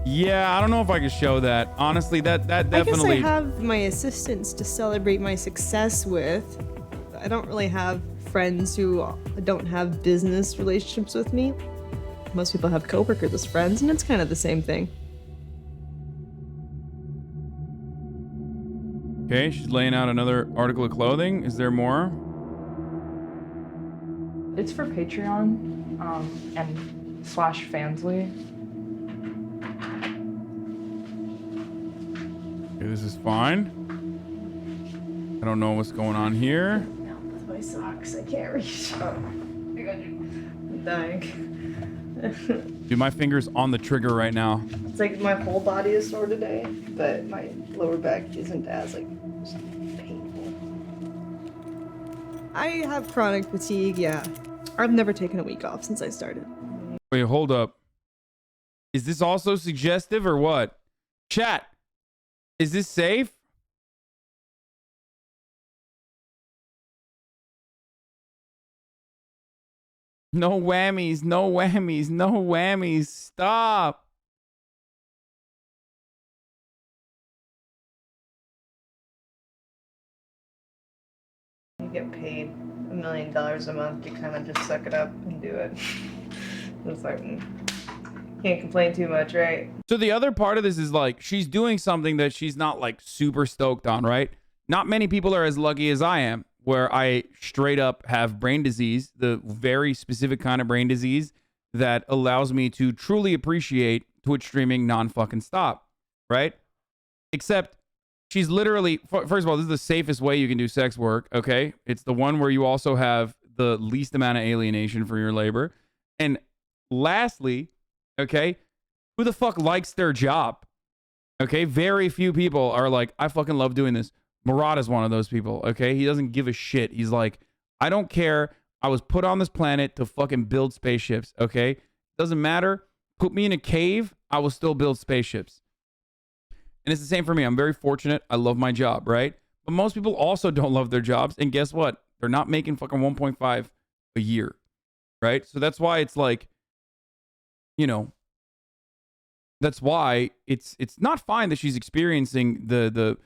Yeah, I don't know if I can show that. Honestly, that definitely. I guess I have my assistants to celebrate my success with. I don't really have friends who don't have business relationships with me. Most people have coworkers as friends, and it's kind of the same thing. Okay, she's laying out another article of clothing. Is there more? It's for Patreon and /Fansly. Okay, this is fine. I don't know what's going on here. With my socks, I can't reach. Oh, I'm dying. Dude, my finger's on the trigger right now. It's like my whole body is sore today, but my lower back isn't as painful. I have chronic fatigue, yeah. I've never taken a week off since I started. Wait, hold up. Is this also suggestive or what? Chat, is this safe? No whammies, no whammies, no whammies. Stop. You get paid $1 million a month, you kind of just suck it up and do it. It's like, can't complain too much, right? So the other part of this is like, she's doing something that she's not like super stoked on, right? Not many people are as lucky as I am, where I straight up have brain disease, the very specific kind of brain disease that allows me to truly appreciate Twitch streaming non-fucking stop, right? Except she's literally, first of all, this is the safest way you can do sex work, okay? It's the one where you also have the least amount of alienation for your labor. And lastly, okay, who the fuck likes their job? Okay, very few people are like, I fucking love doing this. Murad is one of those people, okay? He doesn't give a shit. He's like, I don't care. I was put on this planet to fucking build spaceships, okay? Doesn't matter. Put me in a cave, I will still build spaceships. And it's the same for me. I'm very fortunate. I love my job, right? But most people also don't love their jobs. And guess what? They're not making fucking 1.5 a year, right? So that's why it's like, you know, that's why it's not fine that she's experiencing the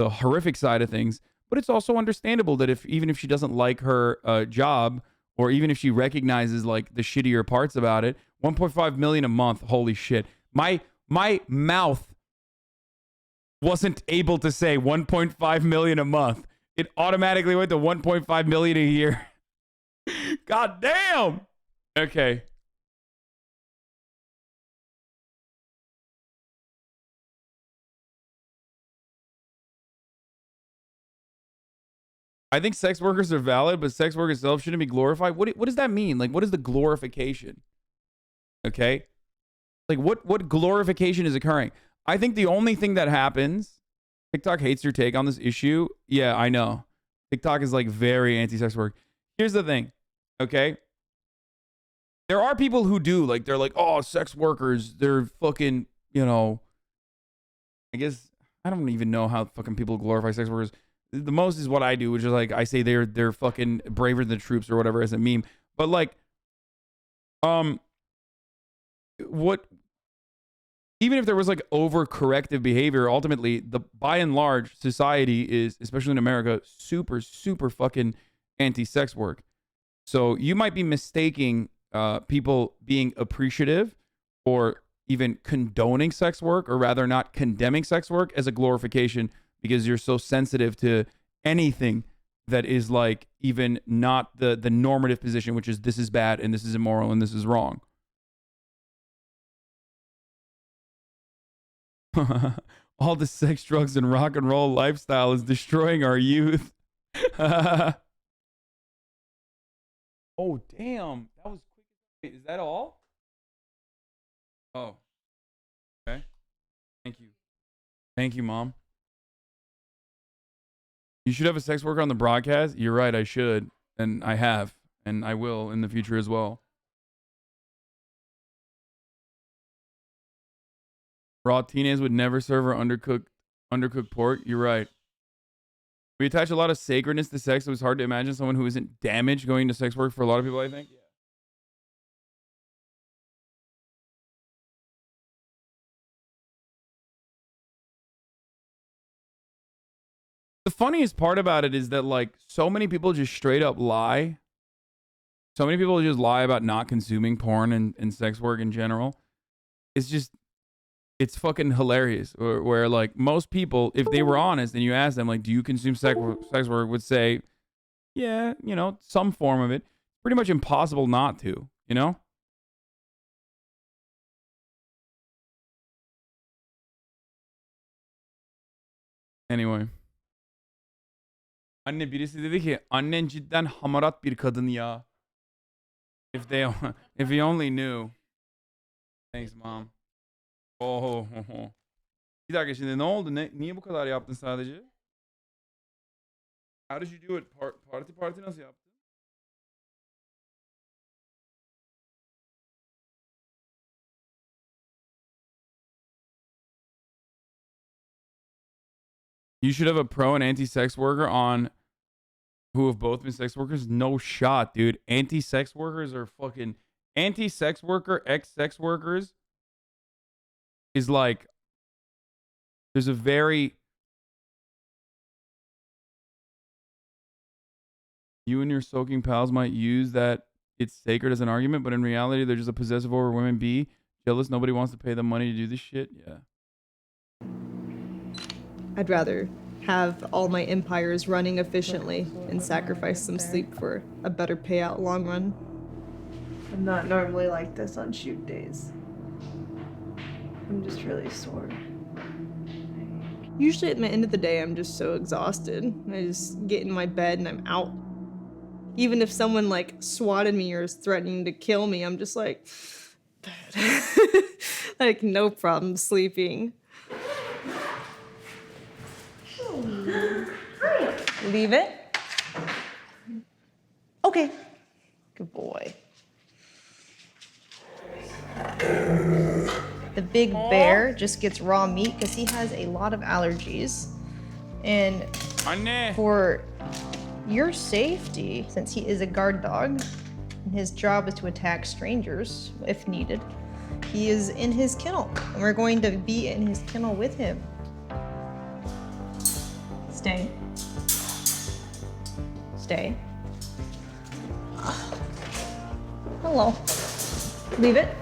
horrific side of things, but it's also understandable that even if she doesn't like her job, or even if she recognizes like the shittier parts about it, 1.5 million a month, holy shit. My mouth wasn't able to say 1.5 million a month. It automatically went to 1.5 million a year. God damn. Okay. I think sex workers are valid, but sex work itself shouldn't be glorified. What does that mean? Like, what is the glorification? Okay? Like, what glorification is occurring? I think the only thing that happens, TikTok hates your take on this issue. Yeah, I know. TikTok is like very anti-sex work. Here's the thing, okay? There are people who do, like, they're like, oh, sex workers, they're fucking, you know, I guess, I don't even know how fucking people glorify sex workers. The most is what I do, which is like, I say they're fucking braver than the troops or whatever as a meme. But like, even if there was like overcorrective behavior, ultimately, by and large, society is, especially in America, super, super fucking anti-sex work. So you might be mistaking people being appreciative or even condoning sex work, or rather not condemning sex work, as a glorification, because you're so sensitive to anything that is like even not the normative position, which is this is bad and this is immoral and this is wrong. All the sex, drugs, and rock and roll lifestyle is destroying our youth. Oh, damn. That was quick. Is that all? Oh. Okay. Thank you. Thank you, Mom. You should have a sex worker on the broadcast. You're right, I should. And I have. And I will in the future as well. Raw teenagers would never serve or undercooked pork. You're right. We attach a lot of sacredness to sex. It was hard to imagine someone who isn't damaged going to sex work for a lot of people, I think. Yeah. The funniest part about it is that like so many people just straight up lie. So many people just lie about not consuming porn and sex work in general. It's fucking hilarious. Where like most people, if they were honest and you ask them like, do you consume sex work, would say, yeah, you know, some form of it. Pretty much impossible not to, you know? Anyway. Anne birisi dedi ki annen cidden hamarat bir kadın ya. If he only knew. Thanks, Mom. Oh. Bir dakika şimdi ne oldu? Niye bu kadar yaptın sadece? How did you do it? Parti nasıl yaptın? You should have a pro and anti-sex worker on who have both been sex workers. No shot, dude. Anti-sex workers are fucking... Anti-sex worker, ex-sex workers is like... There's a very... You and your soaking pals might use that it's sacred as an argument, but in reality, they're just a possessive over women. B, jealous. Nobody wants to pay them money to do this shit. Yeah. I'd rather have all my empires running efficiently and sacrifice some sleep for a better payout long run. I'm not normally like this on shoot days. I'm just really sore. Usually at the end of the day, I'm just so exhausted. I just get in my bed and I'm out. Even if someone like swatted me or is threatening to kill me, I'm just like, like no problem sleeping. Leave it. Okay. Good boy. The big bear just gets raw meat because he has a lot of allergies. And for your safety, since he is a guard dog, and his job is to attack strangers if needed, he is in his kennel, and we're going to be in his kennel with him. Stay. Stay. Hello. Leave it.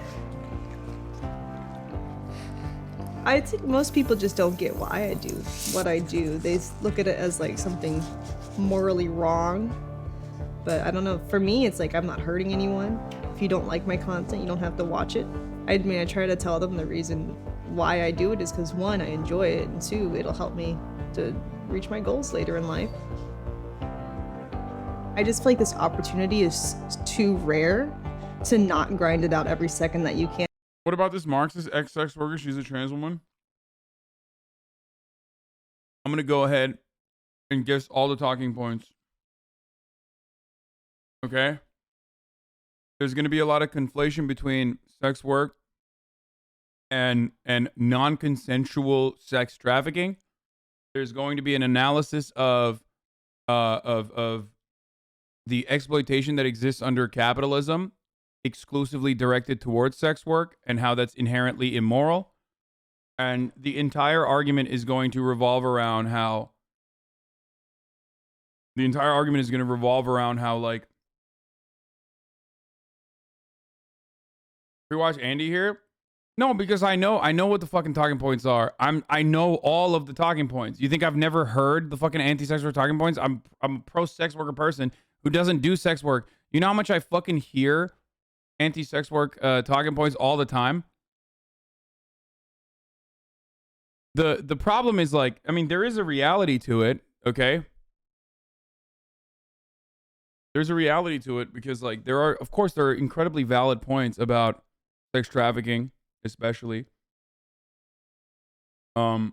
I think most people just don't get why I do what I do. They look at it as like something morally wrong. But I don't know, for me, it's like I'm not hurting anyone. If you don't like my content, you don't have to watch it. I mean, I try to tell them the reason why I do it is because one, I enjoy it, and two, it'll help me to reach my goals later in life. I just feel like this opportunity is too rare to not grind it out every second that you can. What about this Marxist ex-sex worker? She's a trans woman. I'm going to go ahead and guess all the talking points. Okay? There's going to be a lot of conflation between sex work and non-consensual sex trafficking. There's going to be an analysis of the exploitation that exists under capitalism, exclusively directed towards sex work, and how that's inherently immoral. And the entire argument is going to revolve around how like, we watch Andy here. No, because I know what the fucking talking points are. I know all of the talking points. You think I've never heard the fucking anti-sex work talking points? I'm a pro sex worker person who doesn't do sex work. You know how much I fucking hear anti-sex work talking points all the time? The problem is, like, I mean, there is a reality to it, okay? There's a reality to it because, like, there are incredibly valid points about sex trafficking, especially. Do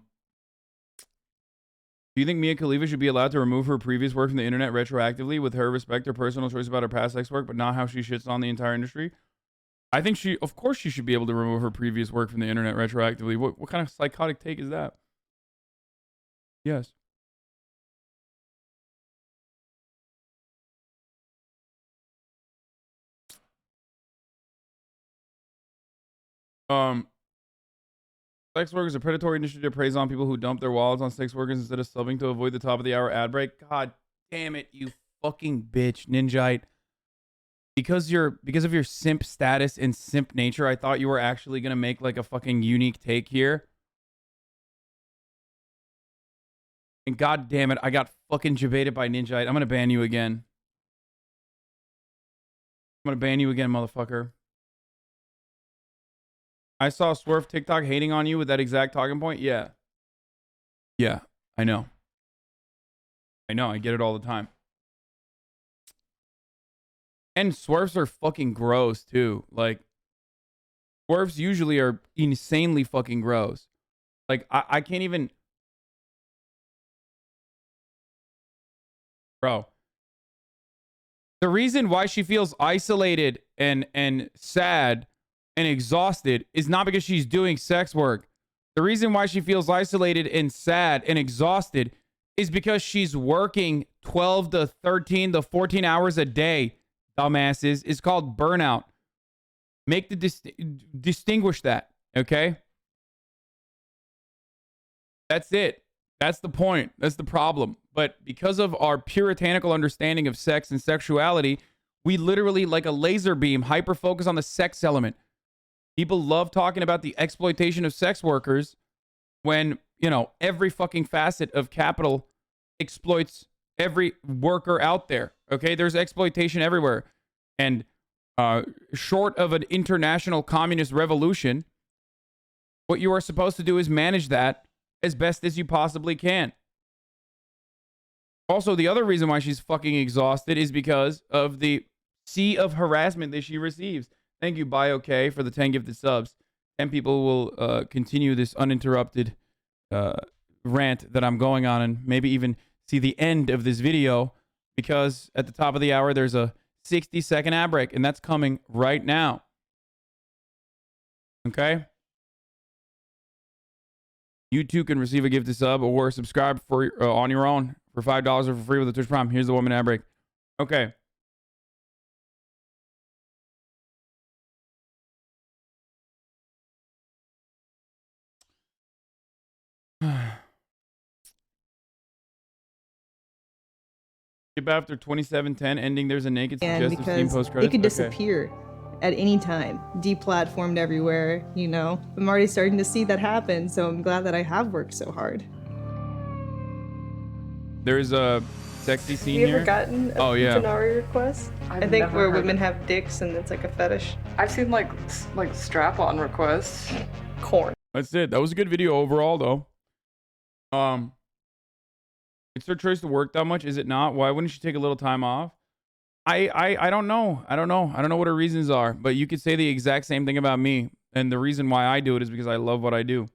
you think Mia Khalifa should be allowed to remove her previous work from the internet retroactively with her respect her personal choice about her past sex work, but not how she shits on the entire industry? I think of course she should be able to remove her previous work from the internet retroactively. What kind of psychotic take is that? Yes. Sex work is a predatory industry that preys on people who dump their wallets on sex workers instead of subbing to avoid the top of the hour ad break. God damn it, you fucking bitch, Ninjite. Because of your simp status and simp nature, I thought you were actually gonna make like a fucking unique take here. And god damn it, I got fucking jebaited by Ninjite. I'm gonna ban you again. I'm gonna ban you again, motherfucker. I saw Swerve TikTok hating on you with that exact talking point. Yeah. Yeah, I know. I get it all the time. And Swerves are fucking gross too. Like, Swerves usually are insanely fucking gross. Like, I can't even... Bro. The reason why she feels isolated and sad and exhausted is not because she's doing sex work. The reason why she feels isolated and sad and exhausted is because she's working 12 to 13 to 14 hours a day, dumbasses. It's called burnout. Make the distinguish that, okay? That's it. That's the point. That's the problem. But because of our puritanical understanding of sex and sexuality, we literally, like a laser beam, hyper focus on the sex element. People love talking about the exploitation of sex workers when, you know, every fucking facet of capital exploits every worker out there. Okay, there's exploitation everywhere. And short of an international communist revolution, what you are supposed to do is manage that as best as you possibly can. Also, the other reason why she's fucking exhausted is because of the sea of harassment that she receives. Thank you, BioK, for the 10 gifted subs. 10 people will continue this uninterrupted rant that I'm going on and maybe even see the end of this video because at the top of the hour, there's a 60-second ad break, and that's coming right now. Okay? You too can receive a gifted sub or subscribe for on your own for $5 or for free with a Twitch Prime. Here's the woman ad break. Okay. Skip after 27:10 ending. There's a naked suggestive scene post credits. It could disappear at any time, deplatformed everywhere. You know, I'm already starting to see that happen, so I'm glad that I have worked so hard. There's a sexy scene You here. ever gotten a Janari request? I think where women have dicks and it's like a fetish. I've seen like strap-on requests. Corn. That's it. That was a good video overall, though. It's her choice to work that much, is it not? Why wouldn't she take a little time off? I don't know. I don't know what her reasons are, but you could say the exact same thing about me. And the reason why I do it is because I love what I do.